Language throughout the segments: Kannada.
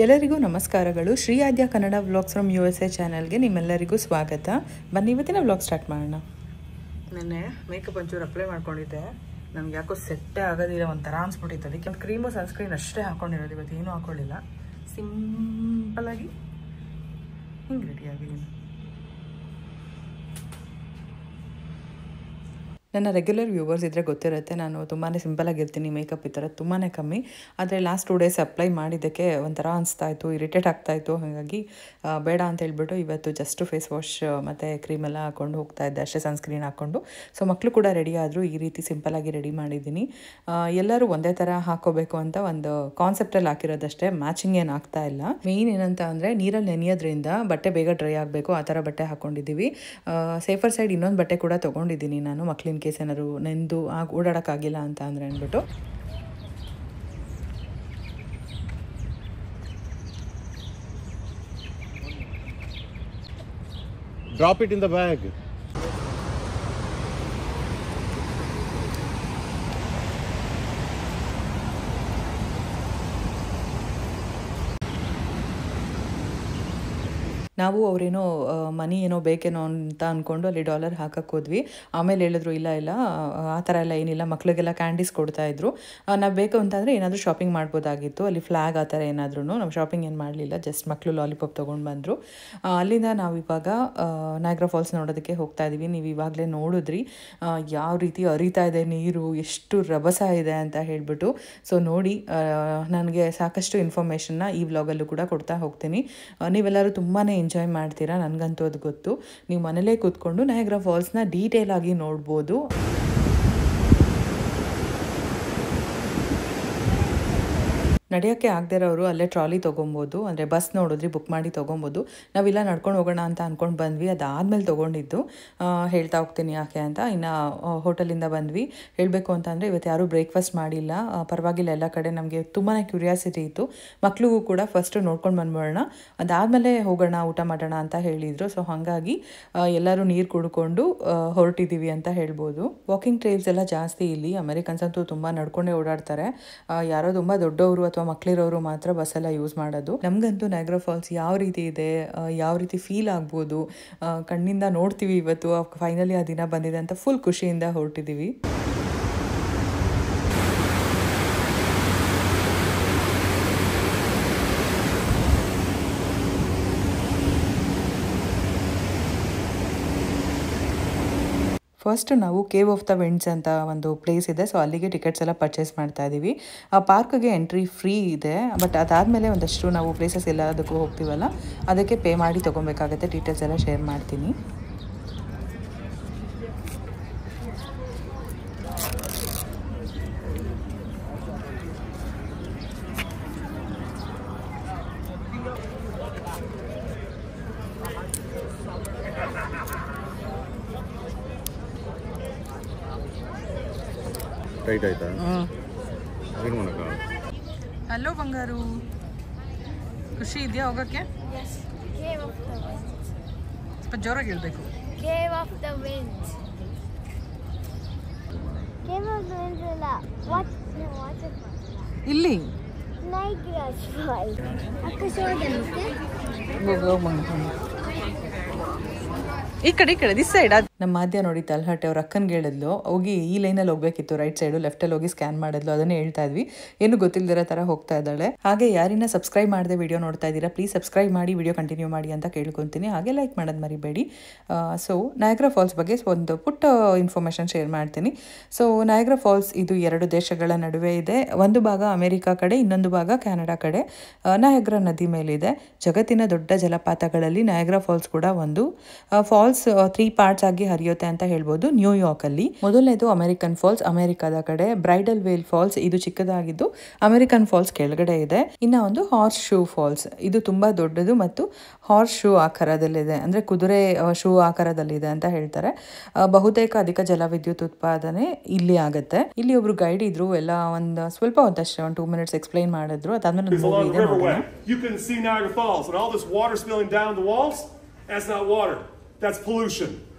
ಎಲ್ಲರಿಗೂ ನಮಸ್ಕಾರಗಳು. ಶ್ರೀ ಆದ್ಯ ಕನ್ನಡ ವ್ಲಾಗ್ಸ್ ಫ್ರಮ್ USA ಚಾನಲ್ಗೆ ನಿಮ್ಮೆಲ್ಲರಿಗೂ ಸ್ವಾಗತ. ಬನ್ನಿ ಇವತ್ತಿನ ವ್ಲಾಗ್ ಸ್ಟಾರ್ಟ್ ಮಾಡೋಣ. ನೆನ್ನೆ ಮೇಕಪ್ ಒಂಚೂರು ಅಪ್ಲೈ ಮಾಡ್ಕೊಂಡಿದ್ದೆ. ನನಗೆ ಯಾಕೋ ಸೆಟ್ಟೇ ಆಗೋದಿಲ್ಲ, ಒಂಥರ ಅನ್ಸ್ಬಿಟ್ಟಿತ್ತು. ಅದಕ್ಕೆ ಒಂದು ಕ್ರೀಮು ಸನ್ಸ್ಕ್ರೀನ್ ಅಷ್ಟೇ ಹಾಕ್ಕೊಂಡಿರೋದು, ಇವತ್ತು ಏನೂ ಹಾಕ್ಕೊಳ್ಳಿಲ್ಲ. ಸಿಂಪಲಾಗಿ ಹಿಂಗೆ ರೆಡಿಯಾಗಿದ್ದೀನಿ. ನನ್ನ ರೆಗ್ಯುಲರ್ ವ್ಯೂವರ್ಸ್ ಇದ್ದರೆ ಗೊತ್ತಿರುತ್ತೆ, ನಾನು ತುಂಬಾ ಸಿಂಪಲಾಗಿರ್ತೀನಿ. ಮೇಕಪ್ ಈ ಥರ ತುಂಬಾ ಕಮ್ಮಿ. ಆದರೆ ಲಾಸ್ಟ್ 2 ಡೇಸ್ ಅಪ್ಲೈ ಮಾಡಿದ್ದಕ್ಕೆ ಒಂಥರ ಅನಿಸ್ತಾಯಿತ್ತು, ಇರಿಟೇಟ್ ಆಗ್ತಾಯಿತ್ತು. ಹಾಗಾಗಿ ಬೇಡ ಅಂತ ಹೇಳ್ಬಿಟ್ಟು ಇವತ್ತು ಜಸ್ಟ್ ಫೇಸ್ ವಾಶ್ ಮತ್ತು ಕ್ರೀಮೆಲ್ಲ ಹಾಕ್ಕೊಂಡು ಹೋಗ್ತಾಯಿದ್ದೆ, ಅಷ್ಟೇ ಸನ್ಸ್ಕ್ರೀನ್ ಹಾಕ್ಕೊಂಡು. ಸೊ ಮಕ್ಕಳು ಕೂಡ ರೆಡಿ ಆದರು, ಈ ರೀತಿ ಸಿಂಪಲಾಗಿ ರೆಡಿ ಮಾಡಿದ್ದೀನಿ. ಎಲ್ಲರೂ ಒಂದೇ ಥರ ಹಾಕ್ಕೋಬೇಕು ಅಂತ ಒಂದು ಕಾನ್ಸೆಪ್ಟಲ್ಲಿ ಹಾಕಿರೋದಷ್ಟೇ, ಮ್ಯಾಚಿಂಗ್ ಏನು ಆಗ್ತಾ ಇಲ್ಲ. ಮೇಯ್ನ್ ಏನಂತ ಅಂದರೆ ನೀರಲ್ಲಿ ನೆನೆಯೋದ್ರಿಂದ ಬಟ್ಟೆ ಬೇಗ ಡ್ರೈ ಆಗಬೇಕು, ಆ ಥರ ಬಟ್ಟೆ ಹಾಕ್ಕೊಂಡಿದ್ದೀವಿ. ಸೇಫರ್ ಸೈಡ್ ಇನ್ನೊಂದು ಬಟ್ಟೆ ಕೂಡ ತೊಗೊಂಡಿದ್ದೀನಿ ನಾನು, ಮಕ್ಳಿನ ಕೇಸ್ ಏನಾದ್ರು ನೆಂದು ಓಡಾಡೋಕ್ಕಾಗಿಲ್ಲ ಅಂತ ಅಂದರೆ ಅಂದ್ಬಿಟ್ಟು. Drop it in the bag. ನಾವು ಅವರೇನೋ ಮನಿ ಏನೋ ಬೇಕೇನೋ ಅಂತ ಅಂದ್ಕೊಂಡು ಅಲ್ಲಿ ಡಾಲರ್ ಹಾಕಕ್ಕೆ ಹೋದ್ವಿ. ಆಮೇಲೆ ಹೇಳಿದ್ರು ಇಲ್ಲ ಆ ಥರ ಎಲ್ಲ ಏನಿಲ್ಲ, ಮಕ್ಳಿಗೆಲ್ಲ ಕ್ಯಾಂಡೀಸ್ ಕೊಡ್ತಾಯಿದ್ರು. ನಾವು ಬೇಕು ಅಂತಂದರೆ ಏನಾದರೂ ಶಾಪಿಂಗ್ ಮಾಡ್ಬೋದಾಗಿತ್ತು, ಅಲ್ಲಿ ಫ್ಲ್ಯಾಗ್ ಆ ಥರ ಏನಾದ್ರೂ. ನಾವು ಶಾಪಿಂಗ್ ಏನು ಮಾಡಲಿಲ್ಲ, ಜಸ್ಟ್ ಮಕ್ಕಳು ಲಾಲಿಪಾಪ್ ತೊಗೊಂಡು ಬಂದರು. ಅಲ್ಲಿಂದ ನಾವು ಇವಾಗ ನಯಾಗ್ರಾ ಫಾಲ್ಸ್ ನೋಡೋದಕ್ಕೆ ಹೋಗ್ತಾ ಇದ್ದೀವಿ. ನೀವು ಇವಾಗಲೇ ನೋಡಿದ್ರಿ ಯಾವ ರೀತಿ ಹರಿತಾ ಇದೆ ನೀರು, ಎಷ್ಟು ರಭಸ ಇದೆ ಅಂತ ಹೇಳಿಬಿಟ್ಟು. ಸೊ ನೋಡಿ, ನನಗೆ ಸಾಕಷ್ಟು ಇನ್ಫಾರ್ಮೇಷನ್ನ ಈ ವ್ಲಾಗಲ್ಲೂ ಕೂಡ ಕೊಡ್ತಾ ಹೋಗ್ತೀನಿ. ನೀವೆಲ್ಲರೂ ತುಂಬಾ ಎಂಜಾಯ್ ಮಾಡ್ತೀರಾ, ನನಗಂತೂ ಅದು ಗೊತ್ತು. ನೀವು ಮನೇಲೇ ಕೂತ್ಕೊಂಡು ನಯಾಗ್ರಾ ಫಾಲ್ಸ್ನ ಡೀಟೇಲ್ ಆಗಿ ನೋಡ್ಬೋದು. ನಡೆಯೋಕ್ಕೆ ಆಗದೆ ಇರೋರು ಅಲ್ಲೇ ಟ್ರಾಲಿ ತೊಗೊಬೋದು, ಅಂದರೆ ಬಸ್ ನೋಡಿದ್ರಿ ಬುಕ್ ಮಾಡಿ ತೊಗೊಬೋದು. ನಾವಿಲ್ಲ ನಡ್ಕೊಂಡು ಹೋಗೋಣ ಅಂತ ಅಂದ್ಕೊಂಡು ಬಂದ್ವಿ, ಅದಾದಮೇಲೆ ತೊಗೊಂಡಿದ್ದು. ಹೇಳ್ತಾ ಹೋಗ್ತೀನಿ ಯಾಕೆ ಅಂತ. ಇನ್ನು ಹೋಟೆಲಿಂದ ಬಂದ್ವಿ. ಹೇಳಬೇಕು ಅಂತಂದರೆ ಇವತ್ತು ಯಾರೂ ಬ್ರೇಕ್ಫಾಸ್ಟ್ ಮಾಡಿಲ್ಲ, ಪರವಾಗಿಲ್ಲ, ಎಲ್ಲ ಕಡೆ ನಮಗೆ ತುಂಬಾ ಕ್ಯೂರಿಯಾಸಿಟಿ ಇತ್ತು. ಮಕ್ಳಿಗೂ ಕೂಡ ಫಸ್ಟು ನೋಡ್ಕೊಂಡು ಬಂದ್ಬಿಡೋಣ, ಅದಾದಮೇಲೆ ಹೋಗೋಣ ಊಟ ಮಾಡೋಣ ಅಂತ ಹೇಳಿದರು. ಸೊ ಹಾಗಾಗಿ ಎಲ್ಲರೂ ನೀರು ಕುಡ್ಕೊಂಡು ಹೊರಟಿದ್ದೀವಿ ಅಂತ ಹೇಳ್ಬೋದು. ವಾಕಿಂಗ್ ಟ್ರೇಲ್ಸ್ ಎಲ್ಲ ಜಾಸ್ತಿ ಇಲ್ಲಿ, ಅಮೆರಿಕನ್ಸ್ ಅಂತೂ ತುಂಬ ನಡ್ಕೊಂಡೇ ಓಡಾಡ್ತಾರೆ. ಯಾರೋ ತುಂಬ ದೊಡ್ಡವರು ಅಥವಾ ಮಕ್ಕಳಿರೋರು ಮಾತ್ರ ಬಸ್ಸೆಲ್ಲ ಯೂಸ್ ಮಾಡೋದು. ನಮಗಂತೂ ನಯಾಗ್ರಾ ಫಾಲ್ಸ್ ಯಾವ ರೀತಿ ಇದೆ, ಯಾವ ರೀತಿ ಫೀಲ್ ಆಗ್ಬೋದು, ಕಣ್ಣಿಂದ ನೋಡ್ತೀವಿ. ಇವತ್ತು ಫೈನಲಿ ಆ ದಿನ ಬಂದಿದೆ ಅಂತ ಫುಲ್ ಖುಷಿಯಿಂದ ಹೊರಟಿದ್ದೀವಿ. ಫಸ್ಟ್ ನಾವು ಕೇವ್ ಆಫ್ ದ ವಿಂಡ್ಸ್ ಅಂತ ಒಂದು ಪ್ಲೇಸ್ ಇದೆ, ಸೊ ಅಲ್ಲಿಗೆ ಟಿಕೆಟ್ಸ್ ಎಲ್ಲ ಪರ್ಚೇಸ್ ಮಾಡ್ತಾ ಇದ್ದೀವಿ. ಆ ಪಾರ್ಕ್ಗೆ ಎಂಟ್ರಿ ಫ್ರೀ ಇದೆ, ಬಟ್ ಅದಾದಮೇಲೆ ಒಂದಷ್ಟು ನಾವು ಪ್ಲೇಸಸ್ ಎಲ್ಲದಕ್ಕೂ ಹೋಗ್ತೀವಲ್ಲ, ಅದಕ್ಕೆ ಪೇ ಮಾಡಿ ತೊಗೊಬೇಕಾಗತ್ತೆ. ಡೀಟೇಲ್ಸ್ ಎಲ್ಲ ಶೇರ್ ಮಾಡ್ತೀನಿ. ಟೈಟ್ ಆಯ್ತಾ? ಏನು ಮಾಡೋಕ್ಕ? ಹಲೋ ಬಂಗಾರು, ಖುಷಿ ಇದೆಯಾ ಹೋಗೋಕ್ಕೆ? ಸ್ವಲ್ಪ ಜೋರಾಗಿ ಹೇಳ್ಬೇಕು. ಇಲ್ಲಿ ಈ ಕಡೆ ದಿಸ್ ಸೈಡ್. ನಮ್ಮ ಮಾಧ್ಯ ನೋಡಿ ತಲಹಟ್ಟೆ ಅವ್ರ ಅಕ್ಕನ್ಗೆ ಹೇಳಿದ್ಲು, ಹೋಗಿ ಈ ಲೈನಲ್ಲಿ ಹೋಗ್ಬೇಕಿತ್ತು, ರೈಟ್ ಸೈಡು, ಲೆಫ್ಟಲ್ಲಿ ಹೋಗಿ ಸ್ಕ್ಯಾನ್ ಮಾಡಿದ್ಲು. ಅದನ್ನೇ ಹೇಳ್ತಾ ಇದ್ವಿ, ಏನು ಗೊತ್ತಿಲ್ಲದಿರೋ ಥರ ಹೋಗ್ತಾ ಇದ್ದಾಳೆ. ಹಾಗೆ ಯಾರಿನ ಸಬ್ಸ್ಕ್ರೈಬ್ ಮಾಡದೆ ವಿಡಿಯೋ ನೋಡ್ತಾ ಇದ್ದೀರಾ, ಪ್ಲೀಸ್ ಸಬ್ಸ್ಕ್ರೈಬ್ ಮಾಡಿ ವಿಡಿಯೋ ಕಂಟಿನ್ಯೂ ಮಾಡಿ ಅಂತ ಕೇಳ್ಕೊತೀನಿ. ಹಾಗೆ ಲೈಕ್ ಮಾಡೋದು ಮರಿಬೇಡಿ. ಸೊ ನಯಾಗ್ರಾ ಫಾಲ್ಸ್ ಬಗ್ಗೆ ಒಂದು ಪುಟ್ಟ ಇನ್ಫಾರ್ಮೇಷನ್ ಶೇರ್ ಮಾಡ್ತೀನಿ. ಸೊ ನಯಾಗ್ರಾ ಫಾಲ್ಸ್ ಇದು 2 ದೇಶಗಳ ನಡುವೆ ಇದೆ. ಒಂದು ಭಾಗ ಅಮೆರಿಕಾ ಕಡೆ, ಇನ್ನೊಂದು ಭಾಗ ಕೆನಡಾ ಕಡೆ. ನಯಾಗ್ರಾ ನದಿ ಮೇಲಿದೆ. ಜಗತ್ತಿನ ದೊಡ್ಡ ಜಲಪಾತಗಳಲ್ಲಿ ನಯಾಗ್ರಾ ಫಾಲ್ಸ್ ಕೂಡ ಒಂದು. ಫಾಲ್ಸ್ 3 ಪಾರ್ಟ್ಸ್ ಆಗಿ ಹರಿಯುತ್ತೆ ಅಂತ ಹೇಳ್ಬೋದು. ನ್ಯೂಯಾರ್ಕ್ ಅಲ್ಲಿ ಮೊದಲನೇದು ಅಮೆರಿಕನ್ ಫಾಲ್ಸ್, ಅಮೆರಿಕದ ಕಡೆ. ಬ್ರೈಡಲ್ ವೇಲ್ ಫಾಲ್ಸ್ ಇದು ಚಿಕ್ಕದಾಗಿದ್ದು ಅಮೆರಿಕನ್ ಫಾಲ್ಸ್ ಕೆಳಗಡೆ ಇದೆ. ಇನ್ನ ಒಂದು ಹಾರ್ಸ್ ಶೂ ಫಾಲ್ಸ್, ಇದು ತುಂಬಾ ದೊಡ್ಡದು ಮತ್ತು ಹಾರ್ಸ್ ಶೂ ಆಕಾರದಲ್ಲಿದೆ, ಅಂದ್ರೆ ಕುದುರೆ ಶೂ ಆಕಾರದಲ್ಲಿದೆ ಅಂತ ಹೇಳ್ತಾರೆ. ಬಹುತೇಕ ಅಧಿಕ ಜಲವಿದ್ಯುತ್ ಉತ್ಪಾದನೆ ಇಲ್ಲಿ ಆಗುತ್ತೆ. ಇಲ್ಲಿ ಒಬ್ರು ಗೈಡ್ ಇದ್ರು, ಎಲ್ಲ ಒಂದು ಸ್ವಲ್ಪ ಹೊತ್ತಷ್ಟೇ, ಒಂದು 2 minutes ಎಕ್ಸ್ಪ್ಲೈನ್ ಮಾಡಿದ್ರು. ಅದಾದ್ಮೇಲೆ ಒಂದು ಮೂವಿ ಇದೆ ನೋಡೋಣ. You can see Niagara Falls and all this water spilling down the walls. That's not water. That's pollution.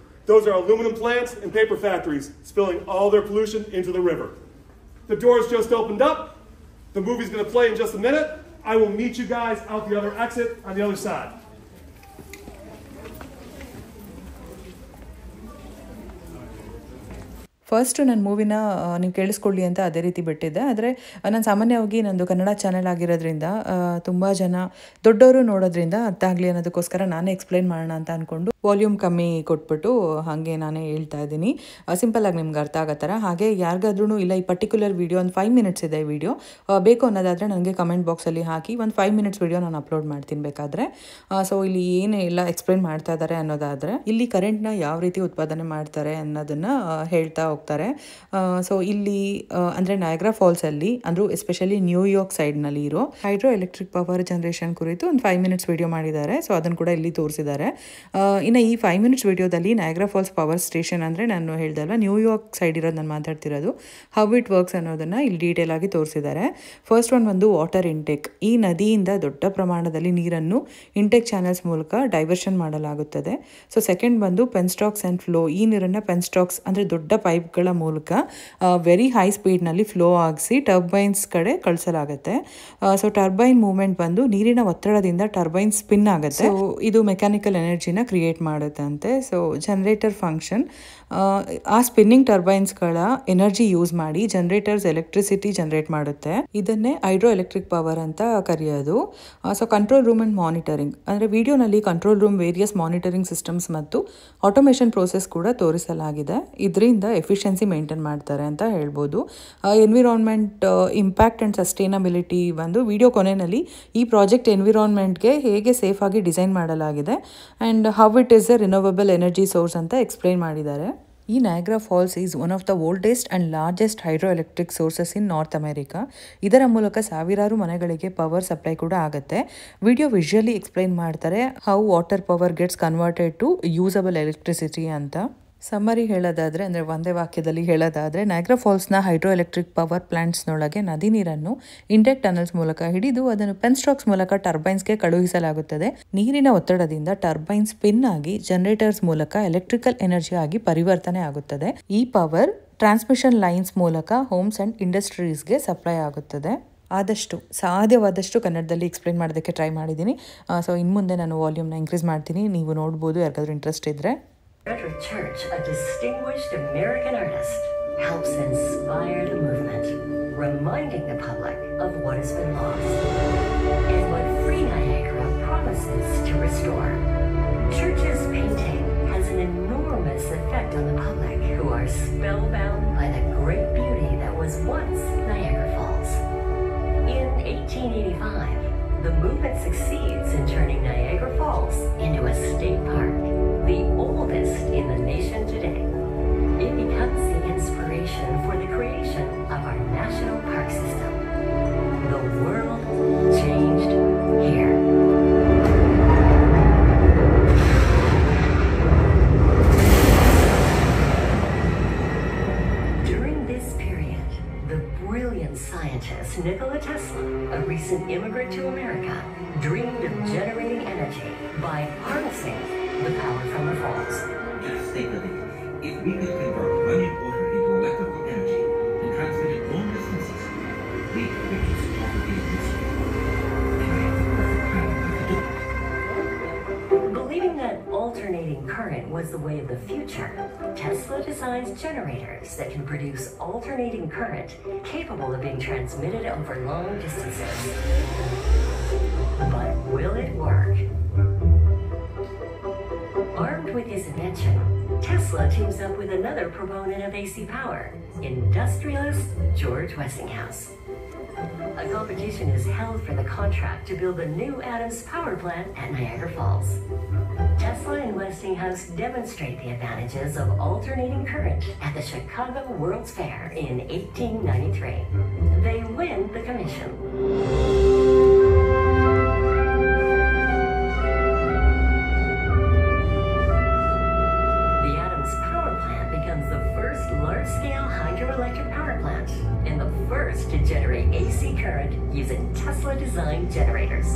Those are aluminum plants and paper factories spilling all their pollution into the river. The doors just opened up. The movie's going to play in just a minute. I will meet you guys out the other exit on the other side. First ನನ್ನ ಮೂವಿನ ನೀವು ಕೇಳಿಸ್ಕೊಳ್ಳಿ ಅಂತ ಅದೇ ರೀತಿ ಬಿಟ್ಟಿದ್ದೆ. ಆದರೆ ನಾನು ಸಾಮಾನ್ಯವಾಗಿ ನಂದು ಕನ್ನಡ ಚಾನೆಲ್ ಆಗಿರೋದ್ರಿಂದ ತುಂಬ ಜನ ದೊಡ್ಡವರು ನೋಡೋದ್ರಿಂದ ಅರ್ಥ ಆಗಲಿ ಅನ್ನೋದಕ್ಕೋಸ್ಕರ ನಾನೇ ಎಕ್ಸ್ಪ್ಲೈನ್ ಮಾಡೋಣ ಅಂತ ಅಂದ್ಕೊಂಡು ವಾಲ್ಯೂಮ್ ಕಮ್ಮಿ ಕೊಟ್ಬಿಟ್ಟು ಹಾಗೆ ನಾನೇ ಹೇಳ್ತಾ ಇದ್ದೀನಿ, ಸಿಂಪಲ್ಲಾಗಿ ನಿಮ್ಗೆ ಅರ್ಥ ಆಗೋ ಥರ. ಹಾಗೆ ಯಾರಿಗಾದ್ರೂ ಇಲ್ಲ ಈ ಪರ್ಟಿಕ್ಯುಲರ್ ವೀಡಿಯೋ ಒಂದು 5 ಮಿನಿಟ್ಸ್ ಇದೆ ವಿಡಿಯೋ ಬೇಕು ಅನ್ನೋದಾದರೆ ನನಗೆ ಕಮೆಂಟ್ ಬಾಕ್ಸಲ್ಲಿ ಹಾಕಿ ಒಂದು 5 ಮಿನಿಟ್ಸ್ ವಿಡಿಯೋ ನಾನು ಅಪ್ಲೋಡ್ ಮಾಡ್ತೀನಿ ಬೇಕಾದರೆ. ಸೊ ಇಲ್ಲಿ ಏನು ಎಲ್ಲ ಎಕ್ಸ್ಪ್ಲೈನ್ ಮಾಡ್ತಾ ಇದ್ದಾರೆ ಅನ್ನೋದಾದರೆ, ಇಲ್ಲಿ ಕರೆಂಟ್ನ ಯಾವ ರೀತಿ ಉತ್ಪಾದನೆ ಮಾಡ್ತಾರೆ ಅನ್ನೋದನ್ನು ಹೇಳ್ತಾ ಹೋಗ್ತಾರೆ. ಸೊ ಇಲ್ಲಿ ಅಂದರೆ ನಯಾಗ್ರಾ ಫಾಲ್ಸಲ್ಲಿ ಅಂದರೂ ಎಸ್ಪೆಷಲಿ ನ್ಯೂಯಾರ್ಕ್ ಸೈಡ್ನಲ್ಲಿ ಇರೋ ಹೈಡ್ರೋ ಎಲೆಕ್ಟ್ರಿಕ್ ಪವರ್ ಜನರೇಷನ್ ಕುರಿತು ಒಂದು 5 ಮಿನಿಟ್ಸ್ ವಿಡಿಯೋ ಮಾಡಿದ್ದಾರೆ. ಸೊ ಅದನ್ನು ಕೂಡ ಇಲ್ಲಿ ತೋರಿಸಿದ್ದಾರೆ. ಇನ್ನು ಈ 5 ಮಿನಿಟ್ಸ್ ವಿಡಿಯೋದಲ್ಲಿ ನಯಾಗ್ರಾ ಫಾಲ್ಸ್ ಪವರ್ ಸ್ಟೇಷನ್ ಅಂದರೆ ನಾನು ಹೇಳ್ದಲ್ವ ನ್ಯೂಯಾರ್ಕ್ ಸೈಡ್ ಇರೋದು ನಾನು ಮಾತಾಡ್ತಿರೋದು, ಹೌ ಇಟ್ ವರ್ಕ್ಸ್ ಅನ್ನೋದನ್ನು ಇಲ್ಲಿ ಡೀಟೇಲ್ ಆಗಿ ತೋರಿಸಿದ್ದಾರೆ. ಫಸ್ಟ್ ಒಂದು ವಾಟರ್ ಇಂಟೇಕ್. ಈ ನದಿಯಿಂದ ದೊಡ್ಡ ಪ್ರಮಾಣದಲ್ಲಿ ನೀರನ್ನು ಇಂಟೇಕ್ ಚಾನಲ್ಸ್ ಮೂಲಕ ಡೈವರ್ಷನ್ ಮಾಡಲಾಗುತ್ತದೆ. ಸೊ ಸೆಕೆಂಡ್ ಬಂದು ಪೆನ್ಸ್ಟಾಕ್ಸ್ ಆ್ಯಂಡ್ ಫ್ಲೋ. ಈ ನೀರನ್ನು ಪೆನ್ಸ್ಟಾಕ್ಸ್ ಅಂದರೆ ದೊಡ್ಡ ಪೈಪ್ಗಳ ಮೂಲಕ ವೆರಿ ಹೈ ಸ್ಪೀಡ್ನಲ್ಲಿ ಫ್ಲೋ ಆಗಿಸಿ ಟರ್ಬೈನ್ಸ್ ಕಡೆ ಕಳಿಸಲಾಗುತ್ತೆ. ಸೊ ಟರ್ಬೈನ್ ಮೂವ್ಮೆಂಟ್ ಬಂದು ನೀರಿನ ಒತ್ತಡದಿಂದ ಟರ್ಬೈನ್ ಸ್ಪಿನ್ ಆಗುತ್ತೆ. ಸೊ ಇದು ಮೆಕ್ಯಾನಿಕಲ್ ಎನರ್ಜಿನ ಕ್ರಿಯೇಟ್ ಮಾಡುತ್ತೆ ಅಂತೆ. ಸೊ ಜನರೇಟರ್ ಫಂಕ್ಷನ್, ಆ ಸ್ಪಿನ್ನಿಂಗ್ ಟರ್ಬೈನ್ಸ್ಗಳ ಎನರ್ಜಿ ಯೂಸ್ ಮಾಡಿ ಜನರೇಟರ್ಸ್ ಎಲೆಕ್ಟ್ರಿಸಿಟಿ ಜನರೇಟ್ ಮಾಡುತ್ತೆ. ಇದನ್ನೇ ಹೈಡ್ರೋ ಎಲೆಕ್ಟ್ರಿಕ್ ಪವರ್ ಅಂತ ಕರೆಯೋದು. So control room and monitoring ಅಂದರೆ ವಿಡಿಯೋನಲ್ಲಿ control room various monitoring systems ಮತ್ತು ಆಟೋಮೇಷನ್ ಪ್ರೋಸೆಸ್ ಕೂಡ ತೋರಿಸಲಾಗಿದೆ. ಇದರಿಂದ ಎಫಿಷಿಯನ್ಸಿ ಮೇಂಟೈನ್ ಮಾಡ್ತಾರೆ ಅಂತ ಹೇಳ್ಬೋದು. ಎನ್ವಿರಾನ್ಮೆಂಟ್ ಇಂಪ್ಯಾಕ್ಟ್ ಆ್ಯಂಡ್ ಸಸ್ಟೈನಬಿಲಿಟಿ ಬಂದು ವಿಡಿಯೋ ಕೊನೆಯಲ್ಲಿ ಈ ಪ್ರಾಜೆಕ್ಟ್ ಎನ್ವಿರಾನ್ಮೆಂಟ್ಗೆ ಹೇಗೆ ಸೇಫ್ ಆಗಿ ಡಿಸೈನ್ ಮಾಡಲಾಗಿದೆ and how it is a renewable energy source ಅಂತ ಎಕ್ಸ್ಪ್ಲೈನ್ ಮಾಡಿದ್ದಾರೆ. ಈ Niagara falls is one of the oldest and largest hydro electric sources in North America. ಇದರ ಮೂಲಕ ಸಾವಿರಾರು ಮನೆಗಳಿಗೆ ಪವರ್ ಸಪ್ಲೈ ಕೂಡ ಆಗುತ್ತೆ. ವಿಡಿಯೋ ವಿಜುವಲಿ ಎಕ್ಸ್ಪ್ಲೈನ್ ಮಾಡ್ತಾರೆ how water power gets converted to usable electricity ಅಂತ. ಸಮ್ಮರಿ ಹೇಳೋದಾದರೆ ಅಂದರೆ ಒಂದೇ ವಾಕ್ಯದಲ್ಲಿ ಹೇಳೋದಾದರೆ, ನಯಾಗ್ರಾ ಫಾಲ್ಸ್ನ ಹೈಡ್ರೋ ಎಲೆಕ್ಟ್ರಿಕ್ ಪವರ್ ಪ್ಲಾಂಟ್ಸ್ನೊಳಗೆ ನದಿ ನೀರನ್ನು ಇಂಟೇಕ್ ಟನಲ್ಸ್ ಮೂಲಕ ಹಿಡಿದು ಅದನ್ನು ಪೆನ್ಸ್ಟಾಕ್ಸ್ ಮೂಲಕ ಟರ್ಬೈನ್ಸ್ಗೆ ಕಳುಹಿಸಲಾಗುತ್ತದೆ. ನೀರಿನ ಒತ್ತಡದಿಂದ ಟರ್ಬೈನ್ ಸ್ಪಿನ್ ಆಗಿ ಜನರೇಟರ್ಸ್ ಮೂಲಕ ಎಲೆಕ್ಟ್ರಿಕಲ್ ಎನರ್ಜಿ ಆಗಿ ಪರಿವರ್ತನೆ ಆಗುತ್ತದೆ. ಈ ಪವರ್ ಟ್ರಾನ್ಸ್ಮಿಷನ್ ಲೈನ್ಸ್ ಮೂಲಕ ಹೋಮ್ಸ್ ಆ್ಯಂಡ್ ಇಂಡಸ್ಟ್ರೀಸ್ಗೆ ಸಪ್ಲೈ ಆಗುತ್ತದೆ. ಆದಷ್ಟು ಸಾಧ್ಯವಾದಷ್ಟು ಕನ್ನಡದಲ್ಲಿ ಎಕ್ಸ್ಪ್ಲೈನ್ ಮಾಡೋದಕ್ಕೆ ಟ್ರೈ ಮಾಡಿದ್ದೀನಿ. ಸೊ ಇನ್ನು ಮುಂದೆ ನಾನು ವಾಲ್ಯೂಮ್ನ ಇನ್ಕ್ರೀಸ್ ಮಾಡ್ತೀನಿ, ನೀವು ನೋಡ್ಬೋದು ಯಾರಿಗಾದ್ರೂ ಇಂಟ್ರೆಸ್ಟ್ ಇದ್ದರೆ. Frederick Church, a distinguished American artist, helps inspire the movement, reminding the public of what has been lost and what Free Niagara promises to restore. Church's painting has an enormous effect on the public, who are spellbound by the great beauty that was once Niagara Falls. In 1885, the movement succeeds in turning Niagara Falls into a state park, the oldest in the nation today. It becomes the inspiration for the creation of our national park system. The world changed here. During this period, the brilliant scientist Nikola Tesla, a recent immigrant to America, dreamed of generating energy by harnessing the power from the falls. Just think of it. If we could convert running water into electrical energy and transmit it long distances, we could reduce poverty in this way. And I have the perfect plan to do it. Believing that alternating current was the way of the future, Tesla designs generators that can produce alternating current capable of being transmitted over long distances. But will it work? Armed with his invention, Tesla teams up with another proponent of AC power, industrialist George Westinghouse. A competition is held for the contract to build a new Adams power plant at Niagara Falls. Tesla and Westinghouse demonstrate the advantages of alternating current at the Chicago World's Fair in 1893. They win the commission. Large-scale hydroelectric power plant and the first to generate AC current using Tesla-designed generators.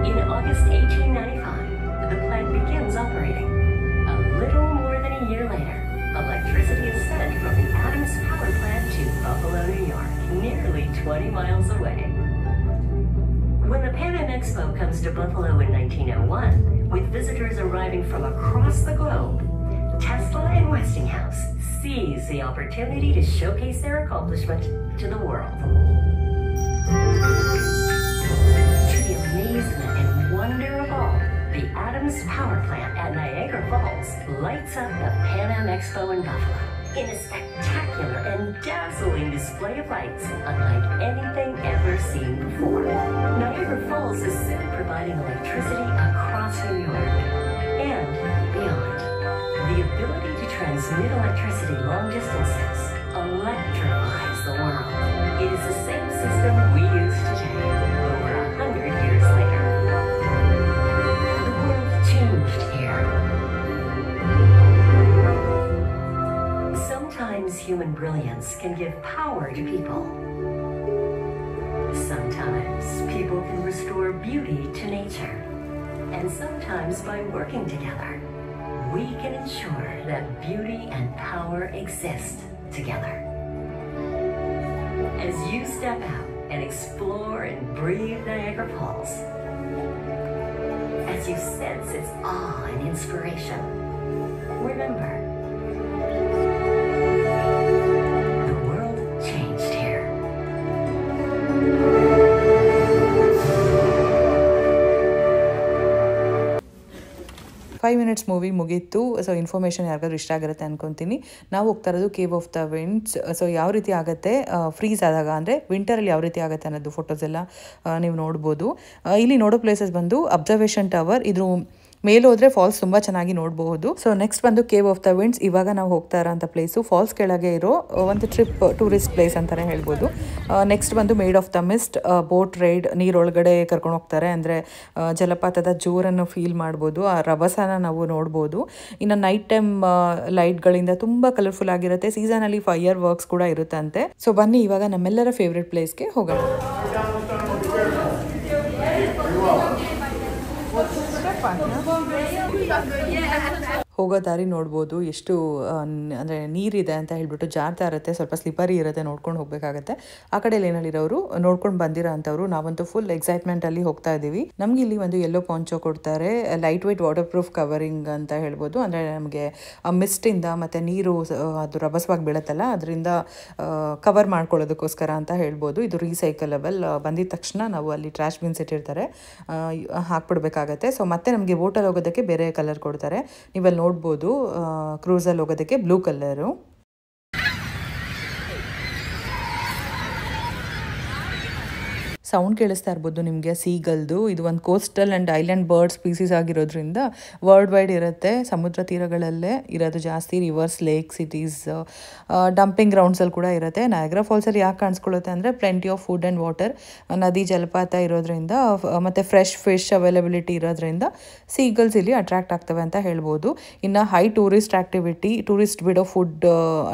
In August 1895, the plant begins operating. A little more than a year later, electricity is sent from the Adams power plant to Buffalo, New York, nearly 20 miles away. When the Pan Am Expo comes to Buffalo in 1901, with visitors arriving from across the globe, Tesla and Westinghouse seize the opportunity to showcase their accomplishment to the world. To the amazement and wonder of all, the Adams Power Plant at Niagara Falls lights up the Pan Am Expo in Buffalo in a spectacular and dazzling display of lights unlike anything ever seen before. Niagara Falls is soon providing electricity across New York and beyond. The ability to transmit electricity long distances electrifies the world. It is the same system we use today, over 100 years later. The world changed here. Sometimes human brilliance can give power to people. Sometimes people can restore beauty to nature. And sometimes by working together, we can ensure that beauty and power exist together. As you step out and explore and breathe Niagara Falls, as you sense its awe and inspiration, remember, the world changed here. 5 minutes movie ಮುಗೀತು. ಸೊ ಇನ್ಫಾರ್ಮೇಷನ್ ಯಾರಿಗಾದ್ರೂ ಇಷ್ಟ ಆಗಿರುತ್ತೆ ಅನ್ಕೊತೀನಿ. ನಾವು ಹೋಗ್ತಾ ಇರೋದು cave of the winds. So ಯಾವ ರೀತಿ ಆಗುತ್ತೆ ಫ್ರೀಸ್ ಆದಾಗ, ಅಂದರೆ ವಿಂಟರಲ್ಲಿ ಯಾವ ರೀತಿ ಆಗುತ್ತೆ ಅನ್ನೋದು ಫೋಟೋಸ್ ಎಲ್ಲ ನೀವು ನೋಡ್ಬೋದು. ಇಲ್ಲಿ ನೋಡೋ ಪ್ಲೇಸಸ್ ಬಂದು ಅಬ್ಸರ್ವೇಷನ್ ಟವರ್, ಇದ್ರ ಮೇಲೆ ಹೋದರೆ ಫಾಲ್ಸ್ ತುಂಬ ಚೆನ್ನಾಗಿ ನೋಡಬಹುದು. ಸೊ ನೆಕ್ಸ್ಟ್ ಬಂದು ಕೇವ್ ಆಫ್ ದ ವಿಂಡ್ಸ್. ಇವಾಗ ನಾವು ಹೋಗ್ತಾ ಇರೋಂಥ ಪ್ಲೇಸು ಫಾಲ್ಸ್ ಕೆಳಗೆ ಇರೋ ಒಂದು ಟೂರಿಸ್ಟ್ ಪ್ಲೇಸ್ ಅಂತಲೇ ಹೇಳ್ಬೋದು. ನೆಕ್ಸ್ಟ್ ಬಂದು maid of the mist, boat ride, ನೀರೊಳಗಡೆ ಕರ್ಕೊಂಡು ಹೋಗ್ತಾರೆ. ಅಂದರೆ ಜಲಪಾತದ ಜೋರನ್ನು ಫೀಲ್ ಮಾಡ್ಬೋದು, ಆ ರಭಸನ ನಾವು ನೋಡ್ಬೋದು. ಇನ್ನು ನೈಟ್ ಟೈಮ್ ಲೈಟ್ಗಳಿಂದ ತುಂಬ ಕಲರ್ಫುಲ್ ಆಗಿರುತ್ತೆ. ಸೀಸನಲ್ಲಿ ಫೈರ್ ವರ್ಕ್ಸ್ ಕೂಡ ಇರುತ್ತಂತೆ. ಸೊ ಬನ್ನಿ ಇವಾಗ ನಮ್ಮೆಲ್ಲರ ಫೇವ್ರೆಟ್ ಪ್ಲೇಸ್ಗೆ ಹೋಗೋಣ. ಹೋಗೋ ದಾರಿ ನೋಡ್ಬೋದು ಎಷ್ಟು ಅಂದರೆ ನೀರಿದೆ ಅಂತ ಹೇಳ್ಬಿಟ್ಟು ಜಾರ್ತಾ ಇರುತ್ತೆ, ಸ್ವಲ್ಪ ಸ್ಲಿಪರಿ ಇರುತ್ತೆ, ನೋಡ್ಕೊಂಡು ಹೋಗಬೇಕಾಗತ್ತೆ. ಆ ಕಡೆ ಲೇನಲ್ಲಿರೋರು ನೋಡ್ಕೊಂಡು ಬಂದಿರೋ ಅಂಥವ್ರು, ನಾವಂತೂ ಫುಲ್ ಎಕ್ಸೈಟ್ಮೆಂಟಲ್ಲಿ ಹೋಗ್ತಾ ಇದ್ದೀವಿ. ನಮ್ಗೆ ಇಲ್ಲಿ ಒಂದು ಯೆಲ್ಲೋ ಪಾಂಚೋ ಕೊಡ್ತಾರೆ, lightweight waterproof covering ಅಂತ ಹೇಳ್ಬೋದು. ಅಂದರೆ ನಮಗೆ ಆ ಮಿಸ್ಟಿಂದ ಮತ್ತು ನೀರು ಅದು ರಭಸವಾಗಿ ಬೀಳುತ್ತಲ್ಲ, ಅದರಿಂದ ಕವರ್ ಮಾಡ್ಕೊಳ್ಳೋದಕ್ಕೋಸ್ಕರ ಅಂತ ಹೇಳ್ಬೋದು. ಇದು ರೀಸೈಕಲಬಲ್. ಬಂದಿದ ತಕ್ಷಣ ನಾವು ಅಲ್ಲಿ ಟ್ರಾಶ್ ಬಿನ್ಸ್ ಇಟ್ಟಿರ್ತಾರೆ, ಹಾಕ್ಬಿಡ್ಬೇಕಾಗತ್ತೆ. ಸೊ ಮತ್ತೆ ನಮಗೆ ಬೋಟಲ್ಲಿ ಹೋಗೋದಕ್ಕೆ ಬೇರೆ ಕಲರ್ ಕೊಡ್ತಾರೆ. ನೀವಲ್ಲಿ ನೋಡ್ಬೋದು ಕ್ರೂಸಲ್ಲಿ ಹೋಗೋದಕ್ಕೆ ಬ್ಲೂ ಕಲರು. ಸೌಂಡ್ ಕೇಳಿಸ್ತಾ ಇರ್ಬೋದು ನಿಮಗೆ ಸೀಗಲ್ದು. ಇದು ಒಂದು coastal and island bird species ಆಗಿರೋದ್ರಿಂದ ವರ್ಲ್ಡ್ ವೈಡ್ ಇರುತ್ತೆ. ಸಮುದ್ರ ತೀರಗಳಲ್ಲೇ ಇರೋದು ಜಾಸ್ತಿ. ರಿವರ್ಸ್, ಲೇಕ್, ಸಿಟೀಸ್, ಡಂಪಿಂಗ್ ಗ್ರೌಂಡ್ಸಲ್ಲಿ ಕೂಡ ಇರುತ್ತೆ. ನಯಾಗ್ರಾ ಫಾಲ್ಸಲ್ಲಿ ಯಾಕೆ ಕಾಣಿಸ್ಕೊಳ್ಳುತ್ತೆ ಅಂದರೆ plenty of food and water, ನದಿ ಜಲಪಾತ ಇರೋದ್ರಿಂದ ಮತ್ತು ಫ್ರೆಶ್ ಫಿಶ್ ಅವೈಲಬಿಲಿಟಿ ಇರೋದ್ರಿಂದ ಸೀಗಲ್ಸ್ ಇಲ್ಲಿ ಅಟ್ರಾಕ್ಟ್ ಆಗ್ತವೆ ಅಂತ ಹೇಳ್ಬೋದು. ಇನ್ನು ಹೈ ಟೂರಿಸ್ಟ್ ಆ್ಯಕ್ಟಿವಿಟಿ, ಟೂರಿಸ್ಟ್ ಬಿಡೋ ಫುಡ್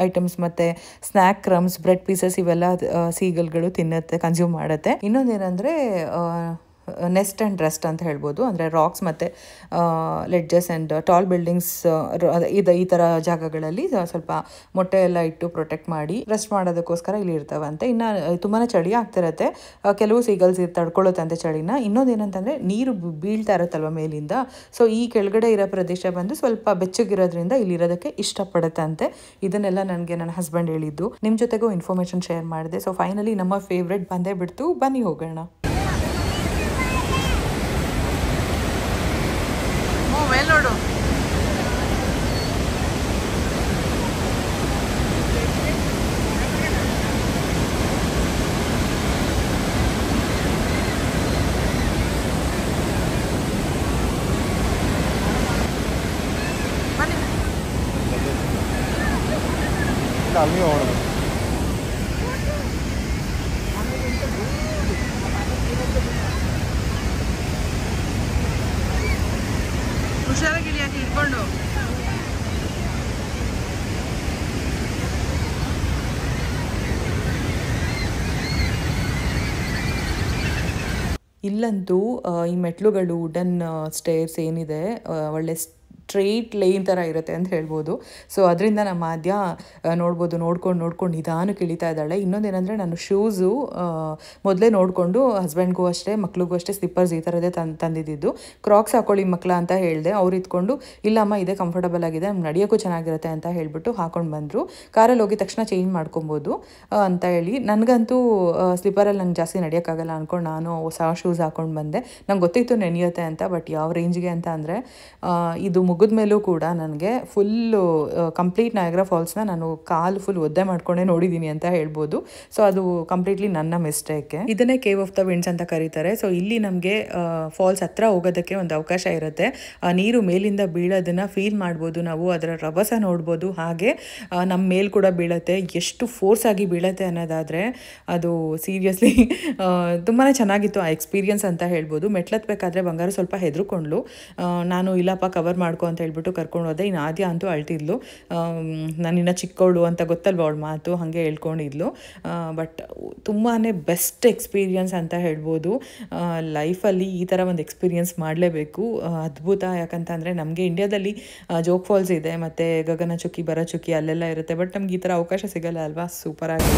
ಐಟಮ್ಸ್ ಮತ್ತು ಸ್ನ್ಯಾಕ್ ಕ್ರಮ್ಸ್, ಬ್ರೆಡ್ ಪೀಸಸ್ ಇವೆಲ್ಲ ಸೀಗಲ್ಗಳು ತಿನ್ನುತ್ತೆ, ಕನ್ಸ್ಯೂಮ್ ಮಾಡುತ್ತೆ. ಇನ್ನೊಂದೇನೆಂದರೆ ನೆಸ್ಟ್ ಆ್ಯಂಡ್ ರೆಸ್ಟ್ ಅಂತ ಹೇಳ್ಬೋದು. ಅಂದರೆ ರಾಕ್ಸ್ ಮತ್ತು ಲೆಡ್ಜಸ್ ಆ್ಯಂಡ್ ಟಾಲ್ ಬಿಲ್ಡಿಂಗ್ಸ್ ಈ ಥರ ಜಾಗಗಳಲ್ಲಿ ಸ್ವಲ್ಪ ಮೊಟ್ಟೆ ಎಲ್ಲ ಇಟ್ಟು ಪ್ರೊಟೆಕ್ಟ್ ಮಾಡಿ ರೆಸ್ಟ್ ಮಾಡೋದಕ್ಕೋಸ್ಕರ ಇಲ್ಲಿ ಇರ್ತವಂತೆ. ಇನ್ನು ತುಂಬಾ ಚಳಿ ಆಗ್ತಿರತ್ತೆ, ಕೆಲವು ಸೀಗಲ್ಸ್ ತಡ್ಕೊಳ್ಳುತ್ತಂತೆ ಚಳಿನ. ಇನ್ನೊಂದೇನಂತಂದರೆ ನೀರು ಬೀಳ್ತಾ ಇರುತ್ತಲ್ವ ಮೇಲಿಂದ, ಸೊ ಈ ಕೆಳಗಡೆ ಇರೋ ಪ್ರದೇಶ ಬಂದು ಸ್ವಲ್ಪ ಬೆಚ್ಚಗಿರೋದ್ರಿಂದ ಇಲ್ಲಿರೋದಕ್ಕೆ ಇಷ್ಟಪಡುತ್ತಂತೆ. ಇದನ್ನೆಲ್ಲ ನನಗೆ ನನ್ನ ಹಸ್ಬೆಂಡ್ ಹೇಳಿದ್ದು. ನಿಮ್ಮ ಜೊತೆಗೂ ಇನ್ಫಾರ್ಮೇಷನ್ ಶೇರ್ ಮಾಡಿದೆ. ಸೊ ಫೈನಲಿ ನಮ್ಮ ಫೇವ್ರೆಟ್ ಬಂದೇ ಬಿಡ್ತು. ಬನ್ನಿ ಹೋಗೋಣ. ನೋಡು ಅಲ್ಲಿ ಹೋಗೋಣ. ಹುಷಾರಾಗಿರಿ, ಯಾಕೆ ಇಟ್ಕೊಂಡು ಇಲ್ಲಂತೂ ಈ ಮೆಟ್ಲುಗಳು, ವುಡನ್ ಸ್ಟೇರ್ಸ್ ಏನಿದೆ, ಒಳ್ಳೆ ಸ್ಟ್ರೈಟ್ ಲೈನ್ ಥರ ಇರುತ್ತೆ ಅಂತ ಹೇಳ್ಬೋದು. ಸೊ ಅದರಿಂದ ನಮ್ಮ ಆದ್ಯ ನೋಡ್ಕೊಂಡು ನಿಧಾನಕ್ಕೆ ಇಳಿತಾ ಇದ್ದಾಳೆ. ಇನ್ನೊಂದೇನೆಂದರೆ ನಾನು ಶೂಸು ಮೊದಲೇ ನೋಡಿಕೊಂಡು ಹಸ್ಬೆಂಡ್ಗೂ ಅಷ್ಟೇ ಮಕ್ಳಿಗೂ ಅಷ್ಟೇ ಸ್ಲಿಪ್ಪರ್ಸ್ ಈ ಥರದೇ ತಂದಿದ್ದು. ಕ್ರಾಕ್ಸ್ ಹಾಕೊಳ್ಳಿ ಮಕ್ಕಳ ಅಂತ ಹೇಳಿದೆ. ಅವ್ರು ಇದ್ಕೊಂಡು ಇಲ್ಲಮ್ಮ ಇದೇ ಕಂಫರ್ಟಬಲ್ ಆಗಿದೆ, ನಡೆಯೋಕ್ಕೂ ಚೆನ್ನಾಗಿರುತ್ತೆ ಅಂತ ಹೇಳಿಬಿಟ್ಟು ಹಾಕೊಂಡು ಬಂದರು. ಕಾರಲ್ಲಿ ಹೋಗಿದ ತಕ್ಷಣ ಚೇಂಜ್ ಮಾಡ್ಕೊಬೋದು ಅಂತ ಹೇಳಿ, ನನಗಂತೂ ಸ್ಲಿಪ್ಪರಲ್ಲಿ ನಂಗೆ ಜಾಸ್ತಿ ನಡೆಯೋಕ್ಕಾಗಲ್ಲ ಅಂದ್ಕೊಂಡು ನಾನು ಹೊಸ ಶೂಸ್ ಹಾಕೊಂಡು ಬಂದೆ. ನಂಗೆ ಗೊತ್ತಿತ್ತು ನೆನೆಯುತ್ತೆ ಅಂತ, ಬಟ್ ಯಾವ ರೇಂಜ್ಗೆ ಅಂತ ಅಂದರೆ ಇದು ಮುಗಿದ ಮೇಲೂ ಕೂಡ ನನಗೆ ಫುಲ್ಲು ಕಂಪ್ಲೀಟ್ ನಯಾಗ್ರಾ ಫಾಲ್ಸ್ನ ನಾನು ಕಾಲು ಫುಲ್ ಒದ್ದೆ ಮಾಡ್ಕೊಂಡೇ ನೋಡಿದ್ದೀನಿ ಅಂತ ಹೇಳ್ಬೋದು. ಸೊ ಅದು ಕಂಪ್ಲೀಟ್ಲಿ ನನ್ನ ಮಿಸ್ಟೇಕೆ. ಇದನ್ನೇ ಕೇವ್ ಆಫ್ ದ ವಿಂಡ್ಸ್ ಅಂತ ಕರೀತಾರೆ. ಸೊ ಇಲ್ಲಿ ನಮಗೆ ಫಾಲ್ಸ್ ಹತ್ರ ಹೋಗೋದಕ್ಕೆ ಒಂದು ಅವಕಾಶ ಇರುತ್ತೆ. ನೀರು ಮೇಲಿಂದ ಬೀಳೋದನ್ನು ಫೀಲ್ ಮಾಡ್ಬೋದು ನಾವು, ಅದರ ರಭಸ ನೋಡ್ಬೋದು. ಹಾಗೆ ನಮ್ಮ ಮೇಲ್ ಕೂಡ ಬೀಳುತ್ತೆ. ಎಷ್ಟು ಫೋರ್ಸ್ ಆಗಿ ಬೀಳುತ್ತೆ ಅನ್ನೋದಾದರೆ ಅದು ಸೀರಿಯಸ್ಲಿ ತುಂಬಾ ಚೆನ್ನಾಗಿತ್ತು ಆ ಎಕ್ಸ್ಪೀರಿಯನ್ಸ್ ಅಂತ ಹೇಳ್ಬೋದು. ಮೆಟ್ಲತ್ಬೇಕಾದ್ರೆ ಬಂಗಾರ ಸ್ವಲ್ಪ ಹೆದರ್ಕೊಂಡ್ಲು. ನಾನು ಇಲ್ಲಪ್ಪ ಕವರ್ ಮಾಡ್ಕೊ ಅಂತ ಹೇಳ್ಬಿಟ್ಟು ಕರ್ಕೊಂಡು ಹೋದೆ. ಇನ್ನು ಆದ್ಯ ಅಂತೂ ಅಳ್ತಿದ್ಲು. ನಾನಿನ್ನ ಚಿಕ್ಕವಳು ಅಂತ ಗೊತ್ತಲ್ವ ಅವಳ ಮಾತು, ಹಾಗೆ ಹೇಳ್ಕೊಂಡಿದ್ಲು. ಬಟ್ ತುಂಬಾ ಬೆಸ್ಟ್ ಎಕ್ಸ್ಪೀರಿಯನ್ಸ್ ಅಂತ ಹೇಳ್ಬೋದು. ಲೈಫಲ್ಲಿ ಈ ಥರ ಒಂದು ಎಕ್ಸ್ಪೀರಿಯನ್ಸ್ ಮಾಡಲೇಬೇಕು. ಅದ್ಭುತ. ಯಾಕಂತಂದರೆ ನಮಗೆ ಇಂಡಿಯಾದಲ್ಲಿ ಜೋಗ್ ಫಾಲ್ಸ್ ಇದೆ, ಮತ್ತು ಗಗನಚುಕ್ಕಿ ಭರಚುಕ್ಕಿ ಅಲ್ಲೆಲ್ಲ ಇರುತ್ತೆ. ಬಟ್ ನಮ್ಗೆ ಈ ಥರ ಅವಕಾಶ ಸಿಗಲ್ಲ ಅಲ್ವಾ. ಸೂಪರಾಗಿ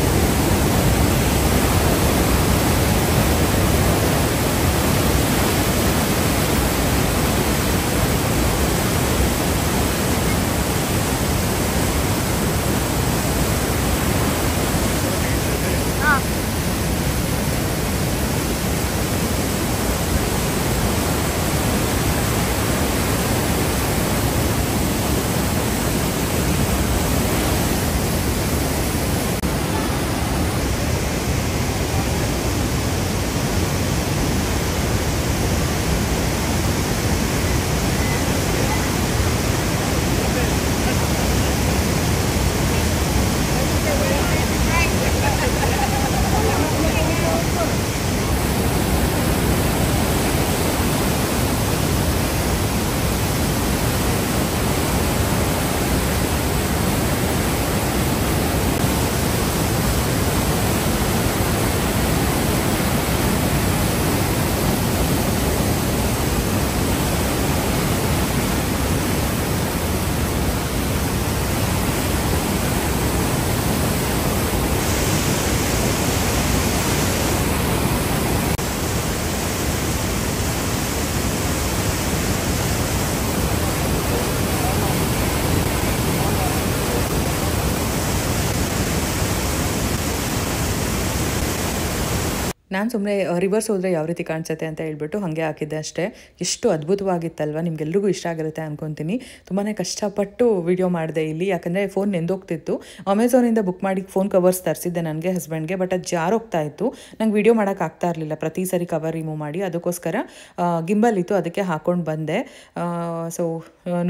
ನಾನು ಸುಮ್ಮನೆ ರಿವರ್ಸ್ ಹೋದರೆ ಯಾವ ರೀತಿ ಕಾಣಿಸುತ್ತೆ ಅಂತ ಹೇಳ್ಬಿಟ್ಟು ಹಾಗೆ ಹಾಕಿದ್ದೆ ಅಷ್ಟೇ. ಎಷ್ಟು ಅದ್ಭುತವಾಗಿತ್ತಲ್ವ, ನಿಮಗೆಲ್ರಿಗೂ ಇಷ್ಟ ಆಗಿರುತ್ತೆ ಅಂದ್ಕೊತೀನಿ. ತುಂಬಾ ಕಷ್ಟಪಟ್ಟು ವಿಡಿಯೋ ಮಾಡಿದೆ ಇಲ್ಲಿ, ಯಾಕಂದರೆ ಫೋನ್ ನೆಂದೋಗ್ತಿತ್ತು. ಅಮೆಝಾನಿಂದ ಬುಕ್ ಮಾಡಿ ಫೋನ್ ಕವರ್ಸ್ ತರಿಸಿದ್ದೆ ನನಗೆ ಹಸ್ಬೆಂಡ್ಗೆ. ಬಟ್ ಅದು ಜಾರೋಗ್ತಾ ಇತ್ತು, ನಂಗೆ ವಿಡಿಯೋ ಮಾಡೋಕ್ಕಾಗ್ತಾ ಇರಲಿಲ್ಲ ಪ್ರತಿ ಸರಿ ಕವರ್ ರಿಮೂವ್ ಮಾಡಿ. ಅದಕ್ಕೋಸ್ಕರ ಗಿಂಬಲ್ ಇತ್ತು, ಅದಕ್ಕೆ ಹಾಕ್ಕೊಂಡು ಬಂದೆ. ಸೊ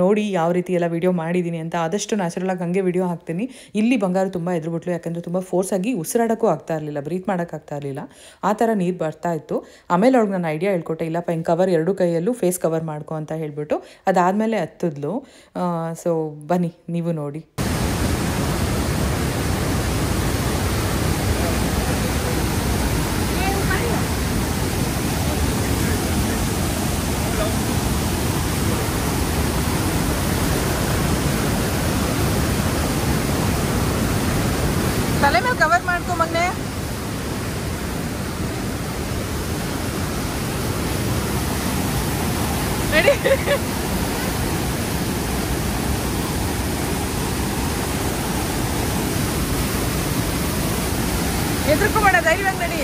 ನೋಡಿ ಯಾವ ರೀತಿ ಎಲ್ಲ ವಿಡಿಯೋ ಮಾಡಿದ್ದೀನಿ ಅಂತ. ಆದಷ್ಟು ನ್ಯಾಚುರಲಾಗಿ ಹಾಗೆ ವಿಡಿಯೋ ಹಾಕ್ತೀನಿ. ಇಲ್ಲಿ ಬಂಗಾರ ತುಂಬ ಎದುರುಬಿಟ್ಲು, ಯಾಕಂದರೆ ತುಂಬ ಫೋರ್ಸಾಗಿ ಉಸಿರಾಡೋಕ್ಕೂ ಆಗ್ತಾ ಇರಲಿಲ್ಲ, ಬ್ರೀತ್ ಮಾಡೋಕ್ಕಾಗ್ತಾ ಇರಲಿಲ್ಲ. ಆ ಥರ ನೀರು ಬರ್ತಾ ಇತ್ತು. ಆಮೇಲೆ ಅವ್ಳಿಗೆ ನಾನು ಐಡಿಯಾ ಹೇಳ್ಕೊಟ್ಟೆ, ಇಲ್ಲಪ್ಪ ಹಿಂಗೆ ಕವರ್ ಎರಡು ಕೈಯಲ್ಲೂ ಫೇಸ್ ಕವರ್ ಮಾಡ್ಕೊ ಅಂತ ಹೇಳ್ಬಿಟ್ಟು. ಅದಾದಮೇಲೆ ಹತ್ತಿದ್ಲು. ಸೊ ಬನ್ನಿ ನೀವು ನೋಡಿ. ತಲೆ ಮೇಲೆ ಕವರ್ ಮಾಡ್ಕೊ ಮಗನೆ. ರೆಡಿ? ಎದುರ್ಕೋಬೇಡ, ಧೈರ್ಯವಾಗಿ ನಡಿ.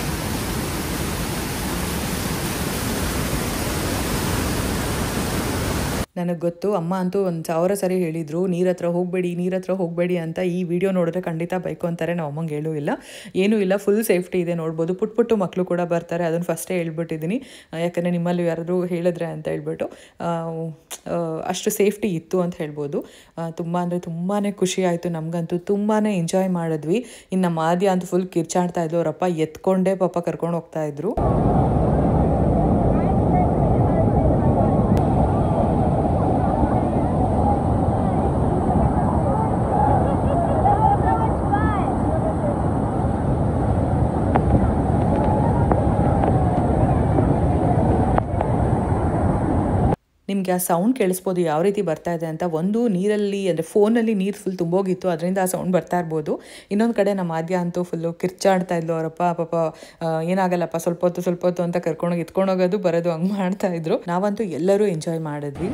ನನಗೆ ಗೊತ್ತು, ಅಮ್ಮ ಅಂತೂ 1000 ಸರಿ ಹೇಳಿದರು ನೀರ ಹತ್ರ ಹೋಗಬೇಡಿ ಅಂತ. ಈ ವಿಡಿಯೋ ನೋಡಿದ್ರೆ ಖಂಡಿತ ಬೈಕು ಅಂತಾರೆ. ನಾವು ಅಮ್ಮಂಗೆ ಹೇಳೂ ಇಲ್ಲ, ಏನೂ ಇಲ್ಲ, ಫುಲ್ ಸೇಫ್ಟಿ ಇದೆ. ನೋಡ್ಬೋದು, ಪುಟ್ಟು ಮಕ್ಕಳು ಕೂಡ ಬರ್ತಾರೆ. ಅದನ್ನು ಫಸ್ಟೇ ಹೇಳ್ಬಿಟ್ಟಿದ್ದೀನಿ, ಯಾಕಂದರೆ ನಿಮ್ಮಲ್ಲಿ ಯಾರಾದರೂ ಹೇಳಿದ್ರೆ ಅಂತ ಹೇಳ್ಬಿಟ್ಟು. ಅಷ್ಟು ಸೇಫ್ಟಿ ಇತ್ತು ಅಂತ ಹೇಳ್ಬೋದು. ತುಂಬ ಅಂದರೆ ತುಂಬಾ ಖುಷಿ ಆಯಿತು ನಮಗಂತೂ. ತುಂಬಾ ಎಂಜಾಯ್ ಮಾಡಿದ್ವಿ. ಇನ್ನು ನಮ್ಮ ಆದ್ಯ ಅಂತೂ ಫುಲ್ ಕಿರ್ಚಾಡ್ತಾ ಇದ್ಲು. ಅವರಪ್ಪ ಎತ್ಕೊಂಡೇ ಪಾಪ ಕರ್ಕೊಂಡು ಹೋಗ್ತಾಯಿದ್ರು. ನಿಮಗೆ ಆ ಸೌಂಡ್ ಕೇಳಿಸ್ಬೋದು ಯಾವ ರೀತಿ ಬರ್ತಾ ಇದೆ ಅಂತ. ಒಂದು ನೀರಲ್ಲಿ ಅಂದರೆ ಫೋನಲ್ಲಿ ನೀರು ಫುಲ್ ತುಂಬೋಗಿತ್ತು, ಅದರಿಂದ ಆ ಸೌಂಡ್ ಬರ್ತಾ ಇರ್ಬೋದು. ಇನ್ನೊಂದು ಕಡೆ ನಮ್ಮ ಆದ್ಯ ಅಂತೂ ಫುಲ್ಲು ಕಿರ್ಚಾಡ್ತಾ ಇದ್ಲು. ಅವರಪ್ಪ ಪಾಪ ಏನಾಗಲ್ಲಪ್ಪ ಸ್ವಲ್ಪ ಹೊತ್ತು ಅಂತ ಕರ್ಕೊಂಡೋಗಿ ಎತ್ಕೊಂಡೋಗೋದು ಬರೋದು ಹಂಗೆ ಮಾಡ್ತಾ ಇದ್ರು. ನಾವಂತೂ ಎಲ್ಲರೂ ಎಂಜಾಯ್ ಮಾಡಿದ್ವಿ.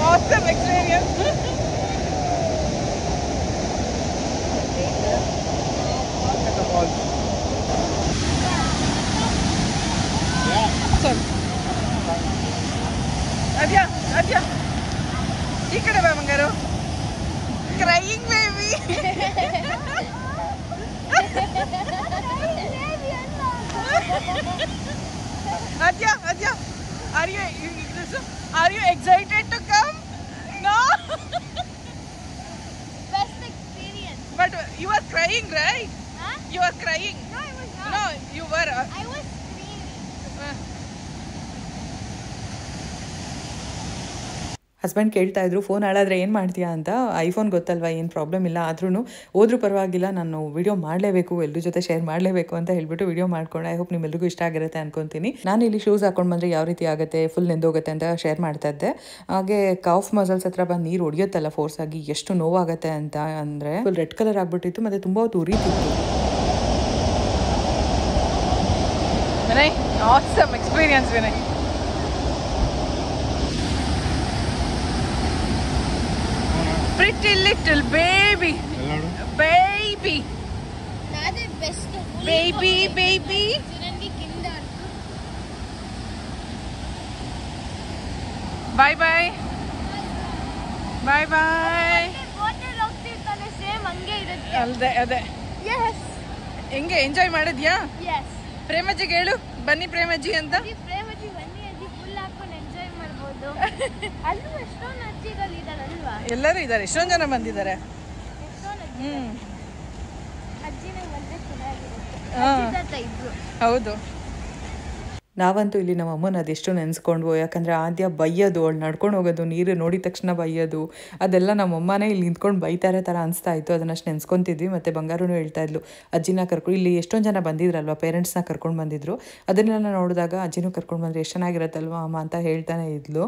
Awesome experience. Adya, ಈ ಕಡೆ ಬಾ ಮಂಗಾರು. Crying baby. Adya, are you excited to come? No. Best experience. But you are crying, right? Huh? You are crying. No, I was not. No, you were. I was screaming. Husband ಕೇಳ್ತಾ ಇದ್ರು ಫೋನ್ ಹಾಳಾದರೆ ಏನು ಮಾಡ್ತೀಯಾ ಅಂತ. ಐಫೋನ್ ಗೊತ್ತಲ್ವಾ, ಏನು ಪ್ರಾಬ್ಲಮ್ ಇಲ್ಲ, ಆದ್ರೂ ಹೋದ್ರೂ ಪರವಾಗಿಲ್ಲ, ನಾನು ವಿಡಿಯೋ ಮಾಡಲೇಬೇಕು, ಎಲ್ಲರ ಜೊತೆ ಶೇರ್ ಮಾಡಲೇಬೇಕು ಅಂತ ಹೇಳ್ಬಿಟ್ಟು ವಿಡಿಯೋ ಮಾಡ್ಕೊಂಡು ಐ ಹೋಪ್ ನಿಮ್ಮೆಲ್ರಿಗೂ ಇಷ್ಟ ಆಗಿರುತ್ತೆ ಅನ್ಕೊತೀನಿ. ನಾನು ಇಲ್ಲಿ ಶೂಸ್ ಹಾಕೊಂಡು ಬಂದರೆ ಯಾವ ರೀತಿ ಆಗುತ್ತೆ, ಫುಲ್ ನೆಂದೋಗುತ್ತೆ ಅಂತ ಶೇರ್ ಮಾಡ್ತಾ ಇದ್ದೆ. ಹಾಗೆ ಕಾಫ್ ಮಸಲ್ಸ್ ಹತ್ರ ಬಂದು ನೀರು ಹೊಡಿಯುತ್ತಲ್ಲ ಫೋರ್ಸ್ ಆಗಿ, ಎಷ್ಟು ನೋವಾಗುತ್ತೆ ಅಂತ ಅಂದರೆ ಫುಲ್ ರೆಡ್ ಕಲರ್ ಆಗ್ಬಿಟ್ಟಿತ್ತು, ಮತ್ತು ತುಂಬ ಹೊತ್ತು ಉರಿತಿತ್ತು. Vinay, awesome experience, Vinay. Pretty little baby. Baby. Naదే best. Baby. ನನಗೆ ಕಿಂದ Bye. ಹೋಟೆಲ್ ಹೋಗ್ತಿರ್ತಾನೆ ಸೇಮ್ ಹಂಗೆ ಇರುತ್ತೆ. ಅದೇ. Yes. ಹೆಂಗೆ ಎಂಜಾಯ್ ಮಾಡಿದ್ಯಾ? Yes. ಪ್ರೇಮಜ್ಜಿಗೆ ಹೇಳು, ಬನ್ನಿ ಪ್ರೇಮಜ್ಜಿ ಅಂತ. ಪ್ರೇಮಜಿ ಬನ್ನಿ ಅಜ್ಜಿ, ಫುಲ್ ಹಾಕೊಂಡು ಎಂಜಾಯ್ ಮಾಡ್ಬೋದು. ಅಲ್ಲೂ ಎಷ್ಟೊಂದು ಅಜ್ಜಿಗಳು ಇದಾರಲ್ವಾ? ಎಲ್ಲರೂ ಇದ್ದಾರೆ, ಎಷ್ಟೊಂದು ಜನ ಬಂದಿದ್ದಾರೆ. ಎಷ್ಟೊಂದು ಅಜ್ಜಿ. ಅಜ್ಜಿನ ಬಂದ್ರೆ ಚೆನ್ನಾಗಿರುತ್ತೆ. ಹಾ. ಅಜ್ಜಿ ತಾತ ಇದ್ರು. ಹೌದು. ನಾವಂತೂ ಇಲ್ಲಿ ನಮ್ಮ ಅಮ್ಮನ ಅದೆಷ್ಟು ನೆನೆಸ್ಕೊಂಡ್ವು. ಯಾಕಂದರೆ ಆದ್ಯ ಬೈಯೋದು, ಅವಳು ನಡ್ಕೊಂಡು ಹೋಗೋದು, ನೀರು ನೋಡಿದ ತಕ್ಷಣ ಬೈಯೋದು, ಅದೆಲ್ಲ ನಮ್ಮಮ್ಮನೇ ಇಲ್ಲಿ ನಿಂತ್ಕೊಂಡು ಬೈತಾರೆ ಥರ ಅನಿಸ್ತಾ ಇತ್ತು. ಅದನ್ನಷ್ಟು ನೆನೆಸ್ಕೊತಿದ್ವಿ. ಮತ್ತು ಬಂಗಾರನೂ ಹೇಳ್ತಾ ಇದ್ಲು, ಅಜ್ಜಿನ ಕರ್ಕೊಂಡು, ಇಲ್ಲಿ ಎಷ್ಟೊಂದು ಜನ ಬಂದಿದ್ರಲ್ವ, ಪೇರೆಂಟ್ಸ್ನ ಕರ್ಕೊಂಡು ಬಂದಿದ್ರು, ಅದನ್ನೆಲ್ಲ ನೋಡಿದಾಗ ಅಜ್ಜಿನೂ ಕರ್ಕೊಂಡು ಬಂದರೆ ಎಷ್ಟು ಚೆನ್ನಾಗಿರುತ್ತಲ್ವ ಅಮ್ಮ ಅಂತ ಹೇಳ್ತಾನೆ ಇದ್ಲು.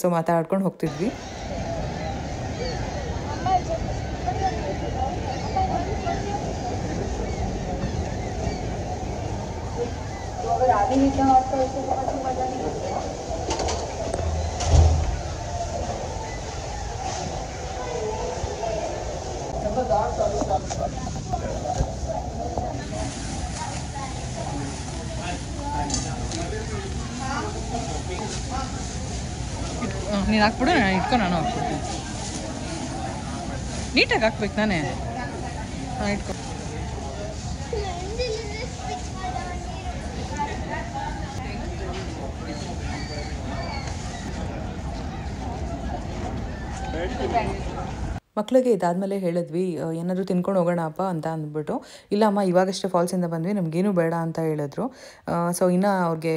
ಸೊ ಮಾತಾಡ್ಕೊಂಡು ಹೋಗ್ತಿದ್ವಿ. ನೀನು ಹಾಕ್ಬಿಡು, ನಾನು ಇಟ್ಕೊ, ನಾನು ಹಾಕ್ಬಿಡ್ತೀನಿ. ನೀಟಾಗಿ ಹಾಕ್ಬೇಕು ನಾನೇ. ಹಾಂ, ಇಟ್ಕೊ. ಮಕ್ಕಳಿಗೆ ಇದಾದಮೇಲೆ ಹೇಳಿದ್ವಿ ಏನಾದರೂ ತಿನ್ಕೊಂಡು ಹೋಗೋಣ ಅಪ್ಪ ಅಂತ ಅಂದ್ಬಿಟ್ಟು, ಇಲ್ಲ ಅಮ್ಮ ಇವಾಗಷ್ಟೇ ಫಾಲ್ಸಿಂದ ಬಂದ್ವಿ, ನಮಗೇನು ಬೇಡ ಅಂತ ಹೇಳಿದ್ರು. ಸೊ ಇನ್ನೂ ಅವ್ರಿಗೆ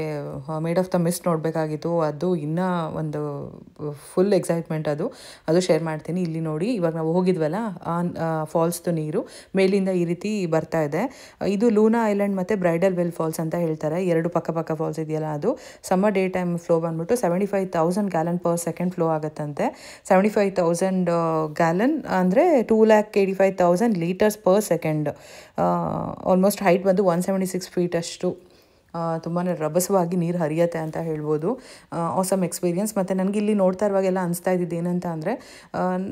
ಮೇಡ್ ಆಫ್ ದ ಮಿಸ್ಟ್ ನೋಡಬೇಕಾಗಿತ್ತು. ಅದು ಇನ್ನೂ ಒಂದು ಫುಲ್ ಎಕ್ಸೈಟ್ಮೆಂಟ್. ಅದು ಶೇರ್ ಮಾಡ್ತೀನಿ. ಇಲ್ಲಿ ನೋಡಿ, ಇವಾಗ ನಾವು ಹೋಗಿದ್ವಲ್ಲ ಆ ಫಾಲ್ಸ್ದು ನೀರು ಮೇಲಿಂದ ಈ ರೀತಿ ಬರ್ತಾ ಇದೆ. ಇದು ಲೂನಾ ಐಲ್ಯಾಂಡ್ ಮತ್ತು ಬ್ರೈಡಲ್ ವೆಲ್ ಫಾಲ್ಸ್ ಅಂತ ಹೇಳ್ತಾರೆ. ಎರಡು ಪಕ್ಕ ಫಾಲ್ಸ್ ಇದೆಯಲ್ಲ, ಅದು ಸಮ್ಮರ್ ಡೇ ಟೈಮ್ ಫ್ಲೋ ಬಂದ್ಬಿಟ್ಟು 75,000 ಗ್ಯಾಲನ್ ಪರ್ ಸೆಕೆಂಡ್ ಫ್ಲೋ ಆಗುತ್ತಂತೆ. 75,000 ಗ್ಯಾಲನ್ ಅಂದರೆ 285,000 litres per second. Almost height ಬಂದು 176 ಫೀಟ್ ಅಷ್ಟು. ತುಂಬಾ ರಭಸವಾಗಿ ನೀರು ಹರಿಯತ್ತೆ ಅಂತ ಹೇಳ್ಬೋದು. Awesome experience. ಮತ್ತು ನನಗೆ ಇಲ್ಲಿ ನೋಡ್ತಾ ಇರುವಾಗೆಲ್ಲ ಅನಿಸ್ತಾ ಇದ್ದಿದ್ದು ಏನಂತ ಅಂದರೆ,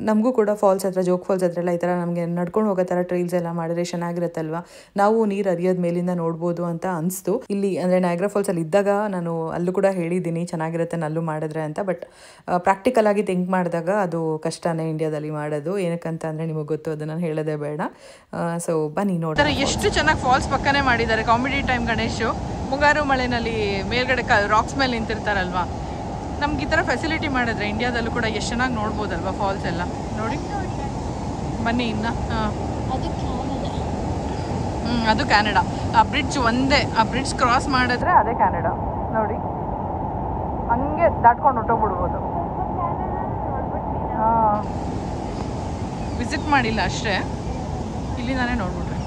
ನಮಗೂ ಕೂಡ ಫಾಲ್ಸ್ ಹತ್ರ, ಜೋಗ್ ಫಾಲ್ಸ್ ಹತ್ರ ಎಲ್ಲ ಈ ಥರ ನಮಗೆ ನಡ್ಕೊಂಡು ಹೋಗೋ ಥರ ಟ್ರೈಲ್ಸ್ ಎಲ್ಲ ಮಾಡಿದ್ರೆ ಚೆನ್ನಾಗಿರುತ್ತಲ್ವ, ನಾವು ನೀರು ಹರಿಯೋದು ಮೇಲಿಂದ ನೋಡ್ಬೋದು ಅಂತ ಅನಿಸ್ತು. ಇಲ್ಲಿ ಅಂದರೆ ನಯಾಗ್ರಾ ಫಾಲ್ಸಲ್ಲಿ ಇದ್ದಾಗ ನಾನು ಅಲ್ಲೂ ಕೂಡ ಹೇಳಿದ್ದೀನಿ ಚೆನ್ನಾಗಿರುತ್ತೆ ಅಲ್ಲೂ ಮಾಡಿದ್ರೆ ಅಂತ. ಬಟ್ ಪ್ರಾಕ್ಟಿಕಲ್ ಆಗಿ ಥಿಂಕ್ ಮಾಡಿದಾಗ ಅದು ಕಷ್ಟನೇ ಇಂಡಿಯಾದಲ್ಲಿ ಮಾಡೋದು. ಏನಕ್ಕಂತ ಅಂದರೆ ನಿಮಗೆ ಗೊತ್ತು, ಅದು ನಾನು ಹೇಳೋದೇ ಬೇಡ. ಸೊ ಬನ್ನಿ ನೋಡಿ. ಎಷ್ಟು ಚೆನ್ನಾಗಿ ಫಾಲ್ಸ್ ಪಕ್ಕನೇ ಮಾಡಿದ್ದಾರೆ. ಕಾಮಿಡಿ ಟೈಮ್ ಗಣೇಶು ಮುಂಗಾರು ಮಳೆನಲ್ಲಿ ಮೇಲ್ಗಡೆ ರಾಕ್ಸ್ ಮೇಲೆ ನಿಂತಿರ್ತಾರಲ್ವಾ. ನಮ್ಗೆ ಈ ಥರ ಫೆಸಿಲಿಟಿ ಮಾಡಿದ್ರೆ ಇಂಡಿಯಾದಲ್ಲೂ ಕೂಡ ಎಷ್ಟು ಚೆನ್ನಾಗಿ ನೋಡ್ಬೋದಲ್ವಾ ಫಾಲ್ಸ್ ಎಲ್ಲ. ನೋಡಿ ಬನ್ನಿ ಇನ್ನು. ಅದು ಕ್ಯಾನಡಾ. ಆ ಬ್ರಿಡ್ಜ್ ಒಂದೇ, ಆ ಬ್ರಿಡ್ಜ್ ಕ್ರಾಸ್ ಮಾಡಿದ್ರೆ ಅದೇ ಕ್ಯಾನಡಾ. ನೋಡಿ ಹಂಗೆ ದಾಟ್ಕೊಂಡು ಹೊಟ್ಟೋಗ್ಬಿಡ್ಬೋದು. ವಿಸಿಟ್ ಮಾಡಿಲ್ಲ ಅಷ್ಟೇ, ಇಲ್ಲಿ ನಾನೇ ನೋಡ್ಬಿಟ್ರೆ.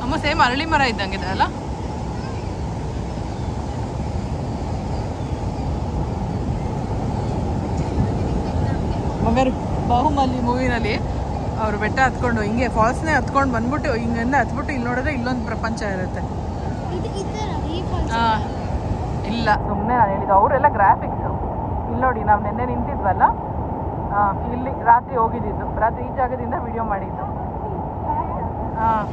ಅಮ್ಮ ಸೇಮ್ ಅರಳಿ ಮರ ಇದ್ದಂಗಿದೆ ಅಲ್ಲ. ಮಗರು ಬಾಹುಬಲಿ ಮೂವಿನಲ್ಲಿ ಅವರು ಬೆಟ್ಟ ಹತ್ಕೊಂಡು ಹಿಂಗೆ ಫಾಲ್ಸ್ನೇ ಹತ್ಕೊಂಡು ಬಂದ್ಬಿಟ್ಟು ಹಿಂಗಿಂದ ಹತ್ಬಿಟ್ಟು ಇಲ್ಲಿ ನೋಡಿದ್ರೆ ಇಲ್ಲೊಂದು ಪ್ರಪಂಚ ಇರುತ್ತೆ. ಹಾಂ ಇಲ್ಲ, ಸುಮ್ಮನೆ ನಾನು ಹೇಳಿದ್ದು. ಅವರೆಲ್ಲ ಗ್ರಾಫಿಕ್ಸು. ಇಲ್ಲಿ ನೋಡಿ, ನಾವು ನೆನ್ನೆ ನಿಂತಿದ್ವಲ್ಲ, ಇಲ್ಲಿ ರಾತ್ರಿ ಹೋಗಿದ್ದಿದ್ದು, ರಾತ್ರಿ ಈ ಜಾಗದಿಂದ ವಿಡಿಯೋ ಮಾಡಿದ್ದು. ಹಾಂ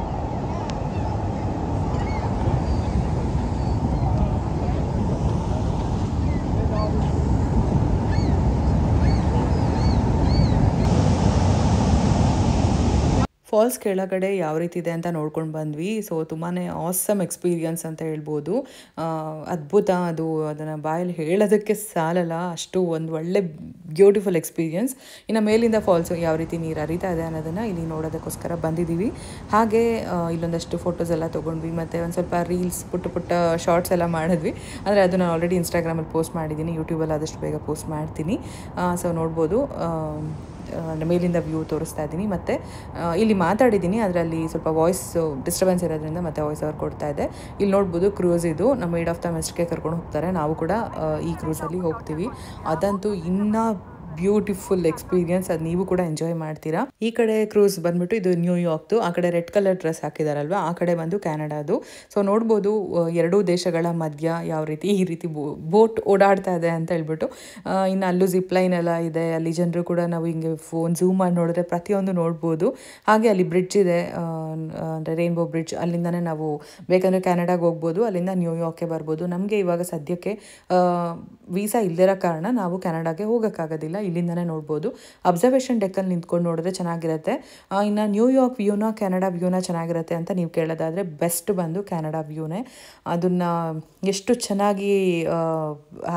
ಫಾಲ್ಸ್ ಕೆಳಗಡೆ ಯಾವ ರೀತಿ ಇದೆ ಅಂತ ನೋಡ್ಕೊಂಡು ಬಂದ್ವಿ. ಸೊ ತುಂಬಾ ಆಸಮ್ ಎಕ್ಸ್ಪೀರಿಯನ್ಸ್ ಅಂತ ಹೇಳ್ಬೋದು. ಅದ್ಭುತ. ಅದನ್ನು ಬಾಯಲ್ಲಿ ಹೇಳೋದಕ್ಕೆ ಸಾಲಲ್ಲ, ಅಷ್ಟು ಒಂದು ಒಳ್ಳೆ ಬ್ಯೂಟಿಫುಲ್ ಎಕ್ಸ್ಪೀರಿಯನ್ಸ್. ಇನ್ನು ಮೇಲಿಂದ ಫಾಲ್ಸು ಯಾವ ರೀತಿ ನೀರು ಹರಿತಾ ಇದೆ ಅನ್ನೋದನ್ನು ಇಲ್ಲಿ ನೋಡೋದಕ್ಕೋಸ್ಕರ ಬಂದಿದ್ದೀವಿ. ಹಾಗೆ ಇಲ್ಲೊಂದಷ್ಟು ಫೋಟೋಸ್ ಎಲ್ಲ ತೊಗೊಂಡ್ವಿ, ಮತ್ತು ಒಂದು ಸ್ವಲ್ಪ ರೀಲ್ಸ್, ಪುಟ್ಟ ಶಾರ್ಟ್ಸ್ ಎಲ್ಲ ಮಾಡಿದ್ವಿ. ಅಂದರೆ ಅದು ನಾನು ಆಲ್ರೆಡಿ ಇನ್ಸ್ಟಾಗ್ರಾಮಲ್ಲಿ ಪೋಸ್ಟ್ ಮಾಡಿದ್ದೀನಿ, ಯೂಟ್ಯೂಬಲ್ಲಿ ಆದಷ್ಟು ಬೇಗ ಪೋಸ್ಟ್ ಮಾಡ್ತೀನಿ. ಸೊ ನೋಡ್ಬೋದು, ಮೇಲಿಂದ ವ್ಯೂ ತೋರಿಸ್ತಾ ಇದ್ದೀನಿ. ಮತ್ತು ಇಲ್ಲಿ ಮಾತಾಡಿದ್ದೀನಿ, ಅದರಲ್ಲಿ ಸ್ವಲ್ಪ ವಾಯ್ಸ್ ಡಿಸ್ಟರ್ಬೆನ್ಸ್ ಇರೋದ್ರಿಂದ ಮತ್ತೆ ವಾಯ್ಸ್ ಓವರ್ ಕೊಡ್ತಾ ಇದೆ. ಇಲ್ಲಿ ನೋಡ್ಬೋದು ಕ್ರೂಸ್, ಇದು ನಮ್ಮ ಮೇಡ್ ಆಫ್ ದ ಮಿಸ್ಟ್ಗೆ ಕರ್ಕೊಂಡು ಹೋಗ್ತಾರೆ. ನಾವು ಕೂಡ ಈ ಕ್ರೂಸಲ್ಲಿ ಹೋಗ್ತೀವಿ. ಅದಂತೂ ಇನ್ನೂ ಬ್ಯೂಟಿಫುಲ್ ಎಕ್ಸ್ಪೀರಿಯನ್ಸ್. ಅದು ನೀವು ಕೂಡ ಎಂಜಾಯ್ ಮಾಡ್ತೀರಾ. ಈ ಕಡೆ ಕ್ರೂಸ್ ಬಂದ್ಬಿಟ್ಟು ಇದು ನ್ಯೂಯಾರ್ಕ್ದು, ಆ ಕಡೆ ರೆಡ್ ಕಲರ್ ಡ್ರೆಸ್ ಹಾಕಿದಾರಲ್ವ, ಆ ಕಡೆ ಬಂದು ಕ್ಯಾನಡಾದು. ಸೊ ನೋಡ್ಬೋದು ಎರಡೂ ದೇಶಗಳ ಮಧ್ಯ ಯಾವ ರೀತಿ ಈ ರೀತಿ ಬೋಟ್ ಓಡಾಡ್ತಾ ಇದೆ ಅಂತ ಹೇಳ್ಬಿಟ್ಟು. ಇನ್ನು ಅಲ್ಲೂ ಜಿಪ್ ಲೈನ್ ಎಲ್ಲ ಇದೆ. ಅಲ್ಲಿ ಜನರು ಕೂಡ ನಾವು ಹಿಂಗೆ ಫೋನ್ ಝೂಮ್ ಮಾಡಿ ನೋಡಿದ್ರೆ ಪ್ರತಿಯೊಂದು ನೋಡ್ಬೋದು. ಹಾಗೆ ಅಲ್ಲಿ ಬ್ರಿಡ್ಜ್ ಇದೆ, ಅಂದರೆ ರೈನ್ಬೋ ಬ್ರಿಡ್ಜ್. ಅಲ್ಲಿಂದನೇ ನಾವು ಬೇಕಂದರೆ ಕ್ಯಾನಡಾಗೆ ಹೋಗ್ಬೋದು, ಅಲ್ಲಿಂದ ನ್ಯೂಯಾರ್ಕ್ಗೆ ಬರ್ಬೋದು. ನಮಗೆ ಇವಾಗ ಸದ್ಯಕ್ಕೆ ವೀಸಾ ಇಲ್ಲದಿರೋ ಕಾರಣ ನಾವು ಕ್ಯಾನಡಾಗೆ ಹೋಗೋಕ್ಕಾಗೋದಿಲ್ಲ. ಇಲ್ಲಿಂದನೇ ನೋಡ್ಬೋದು. ಅಬ್ಸರ್ವೇಷನ್ ಡೆಕ್ಕಲ್ಲಿ ನಿಂತ್ಕೊಂಡು ನೋಡಿದ್ರೆ ಚೆನ್ನಾಗಿರುತ್ತೆ. ಇನ್ನು ನ್ಯೂಯಾರ್ಕ್ ವ್ಯೂನ, ಕ್ಯಾನಡಾ ವ್ಯೂನ ಚೆನ್ನಾಗಿರುತ್ತೆ ಅಂತ ನೀವು ಕೇಳೋದಾದರೆ ಬೆಸ್ಟ್ ಬಂದು ಕ್ಯಾನಡಾ ವ್ಯೂನೇ. ಅದನ್ನು ಎಷ್ಟು ಚೆನ್ನಾಗಿ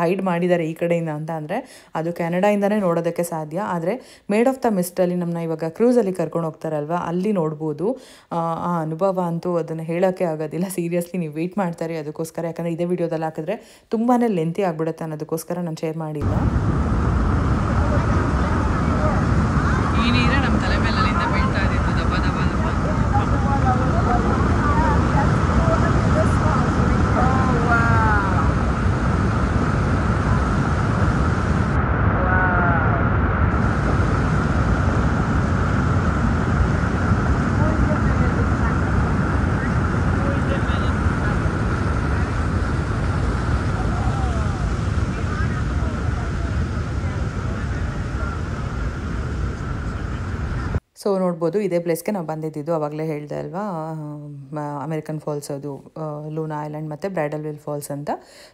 ಹೈಡ್ ಮಾಡಿದ್ದಾರೆ ಈ ಕಡೆಯಿಂದ ಅಂತ ಅಂದರೆ ಅದು ಕ್ಯಾನಡಾಯಿಂದನೇ ನೋಡೋದಕ್ಕೆ ಸಾಧ್ಯ. ಆದರೆ ಮೇಡ್ ಆಫ್ ದ ಮಿಸ್ಟಲ್ಲಿ ನಮ್ಮನ್ನ ಇವಾಗ ಕ್ರೂಸಲ್ಲಿ ಕರ್ಕೊಂಡು ಹೋಗ್ತಾರಲ್ವ, ಅಲ್ಲಿ ನೋಡ್ಬೋದು. ಆ ಅನುಭವ ಅಂತೂ ಅದನ್ನು ಹೇಳೋಕ್ಕೆ ಆಗೋದಿಲ್ಲ. ಸೀರಿಯಸ್ಲಿ ನೀವು ವೆಯ್ಟ್ ಮಾಡ್ತಾರೆ ಅದಕ್ಕೋಸ್ಕರ. ಯಾಕಂದರೆ ಇದೇ ವಿಡಿಯೋದಲ್ಲಿ ಹಾಕಿದ್ರೆ ತುಂಬಾ ಲೆಂತಿ ಆಗಿಬಿಡುತ್ತೆ ಅನ್ನೋದಕ್ಕೋಸ್ಕರ ನಾನು ಶೇರ್ ಮಾಡಿಲ್ಲ. ಈ ನೀರೇ ನಮ್ಮ ತಲೆ ಮೇಲೆ ಅಲ್ಲಿಂದ ಬೀಳ್ತಾ ಇದ್ದಿತ್ತು, ದಬ್ಬ ದಬ್ಬ ದಬ್ಬ. ಸೊ ನೋಡ್ಬೋದು ಇದೇ ಪ್ಲೇಸ್ಗೆ ನಾವು ಬಂದಿದ್ದು, ಆವಾಗಲೇ ಹೇಳಿದೆ ಅಲ್ವಾ, ಅಮೆರಿಕನ್ ಫಾಲ್ಸ್ ಅದು ಲೂನಾ ಐಲ್ಯಾಂಡ್ ಮತ್ತು ಬ್ರೈಡಲ್ ವಿಲ್ ಫಾಲ್ಸ್ ಅಂತ.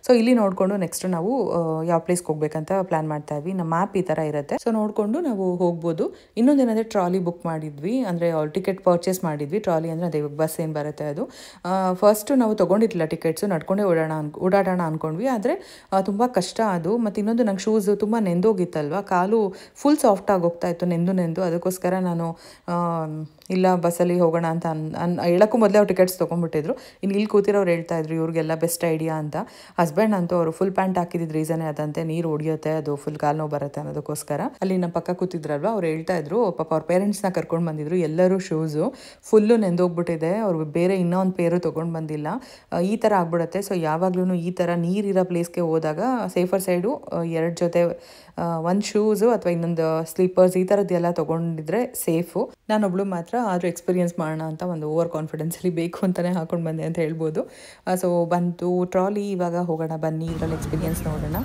ಸೊ ಇಲ್ಲಿ ನೋಡಿಕೊಂಡು ನೆಕ್ಸ್ಟ್ ನಾವು ಯಾವ ಪ್ಲೇಸ್ಗೆ ಹೋಗ್ಬೇಕಂತ ಪ್ಲ್ಯಾನ್ ಮಾಡ್ತಾ ಇದ್ವಿ. ನಮ್ಮ ಮ್ಯಾಪ್ ಈ ಥರ ಇರುತ್ತೆ, ಸೊ ನೋಡಿಕೊಂಡು ನಾವು ಹೋಗ್ಬೋದು. ಇನ್ನೊಂದೇನಂದರೆ ಟ್ರಾಲಿ ಬುಕ್ ಮಾಡಿದ್ವಿ, ಅಂದರೆ ಟಿಕೆಟ್ ಪರ್ಚೇಸ್ ಮಾಡಿದ್ವಿ. ಟ್ರಾಲಿ ಅಂದರೆ ಅದೇ ಬಸ್ ಏನು ಬರುತ್ತೆ ಅದು. ಫಸ್ಟು ನಾವು ತೊಗೊಂಡಿರಲಿಲ್ಲ ಟಿಕೆಟ್ಸು, ನಡ್ಕೊಂಡೇ ಓಡಾಡೋಣ ಅಂದ್ಕೊಂಡ್ವಿ. ಆದರೆ ತುಂಬ ಕಷ್ಟ ಅದು. ಮತ್ತು ಇನ್ನೊಂದು ನಂಗೆ ಶೂಸ್ ತುಂಬ ನೆಂದೋಗಿತ್ತಲ್ವ, ಕಾಲು ಫುಲ್ ಸಾಫ್ಟ್ ಆಗಿ ಹೋಗ್ತಾ ಇತ್ತು ನೆಂದು. ಅದಕ್ಕೋಸ್ಕರ ನಾನು ಇಲ್ಲ ಬಸ್ಸಲ್ಲಿ ಹೋಗೋಣ ಅಂತ ಹೇಳೋಕ್ಕೂ ಮೊದಲೇ ಅವ್ರು ಟಿಕೆಟ್ಸ್ ತೊಗೊಂಡ್ಬಿಟ್ಟಿದ್ರು. ಇನ್ನು ಇಲ್ಲಿ ಕೂತಿರೋರು ಹೇಳ್ತಾ ಇದ್ರು ಇವ್ರಿಗೆಲ್ಲ ಬೆಸ್ಟ್ ಐಡಿಯಾ ಅಂತ. ಹಸ್ಬೆಂಡ್ ಅಂತೂ ಅವರು ಫುಲ್ ಪ್ಯಾಂಟ್ ಹಾಕಿದ್ದು ರೀಸನೇ ಅದಂತೆ, ನೀರು ಹೊಡಿಯುತ್ತೆ, ಅದು ಫುಲ್ ಕಾಲು ನೋವು ಬರುತ್ತೆ ಅನ್ನೋದಕ್ಕೋಸ್ಕರ. ಅಲ್ಲಿ ನಮ್ಮ ಪಕ್ಕ ಕೂತಿದ್ರಲ್ವ, ಅವ್ರು ಹೇಳ್ತಾ ಇದ್ರು ಪಾಪ ಅವ್ರ ಪೇರೆಂಟ್ಸ್ನ ಕರ್ಕೊಂಡು ಬಂದಿದ್ರು. ಎಲ್ಲರೂ ಶೂಸು ಫುಲ್ಲು ನೆಂದೋಗ್ಬಿಟ್ಟಿದೆ, ಅವ್ರು ಬೇರೆ ಇನ್ನೊಂದು ಪೇರು ತೊಗೊಂಡು ಬಂದಿಲ್ಲ. ಈ ಥರ ಆಗ್ಬಿಡುತ್ತೆ. ಸೊ ಯಾವಾಗ್ಲೂ ಈ ಥರ ನೀರಿರೋ ಪ್ಲೇಸ್ಗೆ ಹೋದಾಗ ಸೇಫರ್ ಸೈಡು 2 ಜೊತೆ ಒಂದು ಶೂಸು ಅಥವಾ ಇನ್ನೊಂದು ಸ್ಲೀಪರ್ಸ್ ಈ ಥರದ್ದೆಲ್ಲ ತೊಗೊಂಡಿದ್ರೆ ಸೇಫು. ನಾನೊಬ್ಳು ಮಾತ್ರ ಆದರೂ ಎಕ್ಸ್ಪೀರಿಯನ್ಸ್ ಮಾಡೋಣ ಅಂತ ಒಂದು ಓವರ್ ಕಾನ್ಫಿಡೆನ್ಸಲ್ಲಿ ಬೇಕು ಅಂತಲೇ ಹಾಕೊಂಡು ಬಂದೆ ಅಂತ ಹೇಳ್ಬೋದು. ಸೊ ಬಂತು ಟ್ರಾಲಿ, ಇವಾಗ ಹೋಗೋಣ ಬನ್ನಿ, ಇದರಲ್ಲಿ ಎಕ್ಸ್ಪೀರಿಯನ್ಸ್ ನೋಡೋಣ.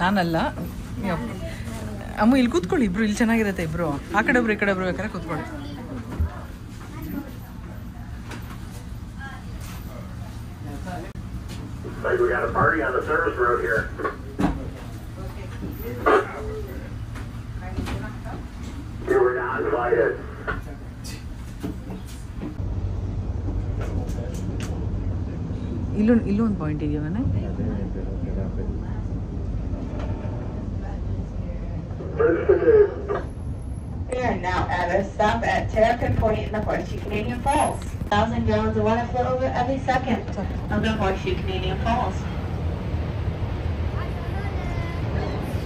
ನಾನಲ್ಲ ಅಮ್ಮ, ಇಲ್ಲಿ ಕೂತ್ಕೊಳ್ಳಿ ಇಬ್ರು, ಇಲ್ಲಿ ಚೆನ್ನಾಗಿರುತ್ತೆ ಇಬ್ರು. ಆ ಕಡೆ ಒಬ್ರು ಈ ಕಡೆ ಒಬ್ರು ಬೇಕಾದ್ರೆ ಕೂತ್ಕೊಳ್ಳಿ. We got a party on the service road here. You were not invited. ಇಲ್ಲೊಂದು ಪಾಯಿಂಟ್ ಇದೆಯಾ ಮನೆ? We are now at a stop at Terrapin Point in the Horseshoe Canadian Falls. 1,000 gallons of water flow over every second of the Horseshoe Canadian Falls.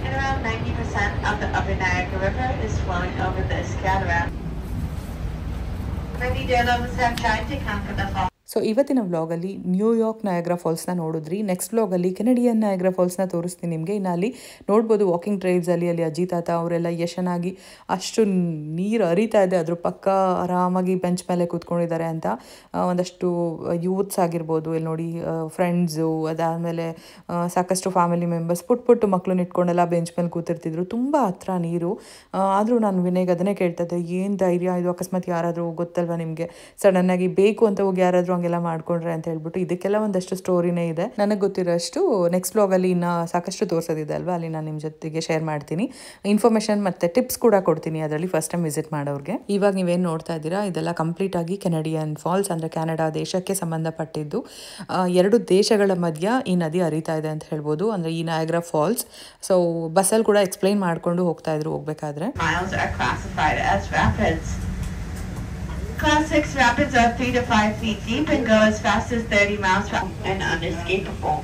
And around 90% of the upper Niagara River is flowing over this cataract. Many daredevils have tried to conquer the falls. So ಇವತ್ತಿನ ವ್ಲಾಗಲ್ಲಿ ನ್ಯೂಯಾರ್ಕ್ ನಯಾಗ್ರಾ ಫಾಲ್ಸ್ನ ನೋಡಿದ್ರಿ. ನೆಕ್ಸ್ಟ್ ವ್ಲಾಗಲ್ಲಿ ಕೆನಡಿಯನ್ ನಯಾಗ್ರಾ ಫಾಲ್ಸ್ನ ತೋರಿಸ್ತೀನಿ ನಿಮಗೆ. ಇನ್ನು ಅಲ್ಲಿ ನೋಡ್ಬೋದು ವಾಕಿಂಗ್ ಟ್ರೈಲ್ಸಲ್ಲಿ ಅಲ್ಲಿ ಅಜ್ಜಿ ತಾತ ಅವರೆಲ್ಲ ಎಷ್ಟು ಚೆನ್ನಾಗಿ ಅಷ್ಟು ನೀರು ಹರಿತಾ ಇದೆ, ಅದ್ರ ಪಕ್ಕ ಆರಾಮಾಗಿ ಬೆಂಚ್ ಮೇಲೆ ಕೂತ್ಕೊಂಡಿದ್ದಾರೆ ಅಂತ. ಒಂದಷ್ಟು ಯೂತ್ಸ್ ಆಗಿರ್ಬೋದು, ಇಲ್ಲಿ ನೋಡಿ ಫ್ರೆಂಡ್ಸು, ಅದಾದಮೇಲೆ ಸಾಕಷ್ಟು ಫ್ಯಾಮಿಲಿ ಮೆಂಬರ್ಸ್ ಪುಟ್ಟು ಮಕ್ಕಳನ್ನ ಇಟ್ಕೊಂಡೆಲ್ಲ ಬೆಂಚ್ ಮೇಲೆ ಕೂತಿರ್ತಿದ್ರು. ತುಂಬ ಹತ್ರ ನೀರು. ಆದರೂ ನಾನು ವಿನಯ್ ಅದನ್ನೇ ಕೇಳ್ತಾ ಇದ್ದೆ, ಏನು ಧೈರ್ಯ ಇದು, ಅಕಸ್ಮಾತ್ ಯಾರಾದರೂ ಗೊತ್ತಲ್ವ ನಿಮಗೆ ಸಡನ್ನಾಗಿ ಬೇಕು ಅಂತ ಹೋಗಿ ಯಾರಾದರೂ ಹಂಗೆಲ್ಲ ಮಾಡ್ಕೊಂಡ್ರೆ ಅಂತ ಹೇಳ್ಬಿಟ್ಟು. ಇದಕ್ಕೆಲ್ಲ ಒಂದಷ್ಟು ಸ್ಟೋರಿನೇ ಇದೆ. ನನಗೆ ಗೊತ್ತಿರೋಷ್ಟು ನೆಕ್ಸ್ಟ್ ವ್ಲಾಗಲ್ಲಿ ಇನ್ನು ಸಾಕಷ್ಟು ತೋರಿಸೋದಿದೆ ಅಲ್ವಾ, ಅಲ್ಲಿ ನಾನು ನಿಮ್ಮ ಜೊತೆಗೆ ಶೇರ್ ಮಾಡ್ತೀನಿ. ಇನ್ಫಾರ್ಮೇಷನ್ ಮತ್ತು ಟಿಪ್ಸ್ ಕೂಡ ಕೊಡ್ತೀನಿ ಅದರಲ್ಲಿ ಫಸ್ಟ್ ಟೈಮ್ ವಿಸಿಟ್ ಮಾಡೋರಿಗೆ. ಇವಾಗ ನೀವೇನು ನೋಡ್ತಾ ಇದ್ದೀರಾ ಇದೆಲ್ಲ ಕಂಪ್ಲೀಟ್ ಆಗಿ ಕೆನಡಿಯನ್ ಫಾಲ್ಸ್, ಅಂದರೆ ಕೆನಡಾ ದೇಶಕ್ಕೆ ಸಂಬಂಧಪಟ್ಟಿದ್ದು. 2 ದೇಶಗಳ ಮಧ್ಯ ಈ ನದಿ ಹರಿತಾ ಇದೆ ಅಂತ ಹೇಳ್ಬೋದು, ಅಂದರೆ ಈ ನಯಾಗ್ರಾ ಫಾಲ್ಸ್. ಸೊ ಬಸ್ಸಲ್ಲಿ ಕೂಡ ಎಕ್ಸ್ಪ್ಲೈನ್ ಮಾಡಿಕೊಂಡು ಹೋಗ್ತಾ ಇದ್ರು ಹೋಗ್ಬೇಕಾದ್ರೆ. Miles are classified as rapids. Class 6 rapids are 3 to 5 feet deep and go as fast as 30 miles per hour and unescapable.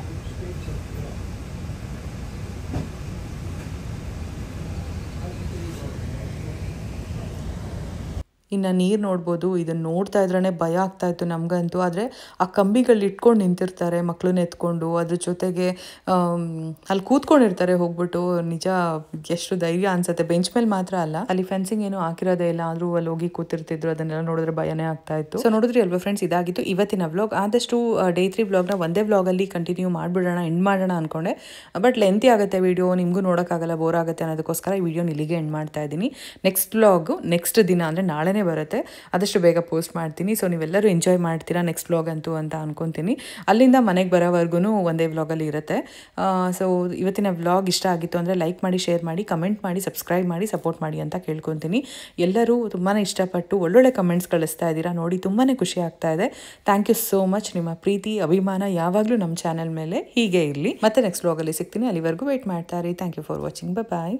ಇನ್ನು ನೀರು ನೋಡ್ಬೋದು, ಇದನ್ನು ನೋಡ್ತಾ ಇದ್ರೇ ಭಯ ಆಗ್ತಾ ಇತ್ತು ನಮಗಂತೂ. ಆದರೆ ಆ ಕಂಬಿಗಳು ಇಟ್ಕೊಂಡು ನಿಂತಿರ್ತಾರೆ ಮಕ್ಕಳನ್ನ ಎತ್ಕೊಂಡು, ಅದ್ರ ಜೊತೆಗೆ ಅಲ್ಲಿ ಕೂತ್ಕೊಂಡಿರ್ತಾರೆ ಹೋಗ್ಬಿಟ್ಟು. ನಿಜ ಎಷ್ಟು ಧೈರ್ಯ ಅನ್ಸುತ್ತೆ. ಬೆಂಚ್ ಮೇಲೆ ಮಾತ್ರ ಅಲ್ಲ, ಅಲ್ಲಿ ಫೆನ್ಸಿಂಗ್ ಏನು ಹಾಕಿರೋದೇ ಇಲ್ಲ, ಆದರೂ ಅಲ್ಲಿ ಹೋಗಿ ಕೂತಿರ್ತಿದ್ರು. ಅದನ್ನೆಲ್ಲ ನೋಡಿದ್ರೆ ಭಯನೇ ಆಗ್ತಾ ಇತ್ತು. ಸೊ ನೋಡಿದ್ರಿ ಅಲ್ವಾ ಫ್ರೆಂಡ್ಸ್, ಇದಾಗಿತ್ತು ಇವತ್ತಿನ ವ್ಲಾಗ್. ಆದಷ್ಟು ಡೇ 3 ವ್ಲಾಗ್ನ ಒಂದೇ ವ್ಲಾಗಲ್ಲಿ ಕಂಟಿನ್ಯೂ ಮಾಡಿಬಿಡೋಣ, ಎಂಡ್ ಮಾಡೋಣ ಅಂದ್ಕೊಂಡೆ. ಬಟ್ ಲೆಂತಿ ಆಗುತ್ತೆ ವಿಡಿಯೋ, ನಿಮಗೂ ನೋಡೋಕ್ಕಾಗಲ್ಲ, ಬೋರ್ ಆಗುತ್ತೆ ಅನ್ನೋದಕ್ಕೋಸ್ಕರ ಈ ವಿಡಿಯೋನ ಇಲ್ಲಿಗೆ ಎಂಡ್ ಮಾಡ್ತಾ ಇದ್ದೀನಿ. ನೆಕ್ಸ್ಟ್ ವ್ಲಾಗು ನೆಕ್ಸ್ಟ್ ದಿನ ಅಂದರೆ ನಾಳೆನೇ ಬರುತ್ತೆ, ಆದಷ್ಟು ಬೇಗ ಪೋಸ್ಟ್ ಮಾಡ್ತೀನಿ. ಸೊ ನೀವೆಲ್ಲರೂ ಎಂಜಾಯ್ ಮಾಡ್ತೀರಾ ನೆಕ್ಸ್ಟ್ ವ್ಲಾಗ್ ಅಂತೂ ಅಂತ ಅನ್ಕೊತೀನಿ. ಅಲ್ಲಿಂದ ಮನೆಗೆ ಬರೋವರೆಗೂ ಒಂದೇ ವ್ಲಾಗಲ್ಲಿ ಇರುತ್ತೆ. ಸೊ ಇವತ್ತಿನ ವ್ಲಾಗ್ ಇಷ್ಟ ಆಗಿತ್ತು ಅಂದರೆ ಲೈಕ್ ಮಾಡಿ, ಶೇರ್ ಮಾಡಿ, ಕಮೆಂಟ್ ಮಾಡಿ, ಸಬ್ಸ್ಕ್ರೈಬ್ ಮಾಡಿ, ಸಪೋರ್ಟ್ ಮಾಡಿ ಅಂತ ಕೇಳ್ಕೊತೀನಿ. ಎಲ್ಲರೂ ತುಂಬಾ ಇಷ್ಟಪಟ್ಟು ಒಳ್ಳೊಳ್ಳೆ ಕಮೆಂಟ್ಸ್ ಕಳಿಸ್ತಾ ಇದ್ದೀರಾ, ನೋಡಿ ತುಂಬಾ ಖುಷಿ ಆಗ್ತಾ ಇದೆ. Thank you so much. ನಿಮ್ಮ ಪ್ರೀತಿ ಅಭಿಮಾನ ಯಾವಾಗಲೂ ನಮ್ಮ ಚಾನಲ್ ಮೇಲೆ ಹೀಗೆ ಇರಲಿ. ಮತ್ತೆ ನೆಕ್ಸ್ಟ್ ವ್ಲಾಗಲ್ಲಿ ಸಿಗ್ತೀನಿ. ಅಲ್ಲಿವರೆಗೂ ವೇಟ್ ಮಾಡ್ತಾ ಇರಿ. Thank you for watching. Bye.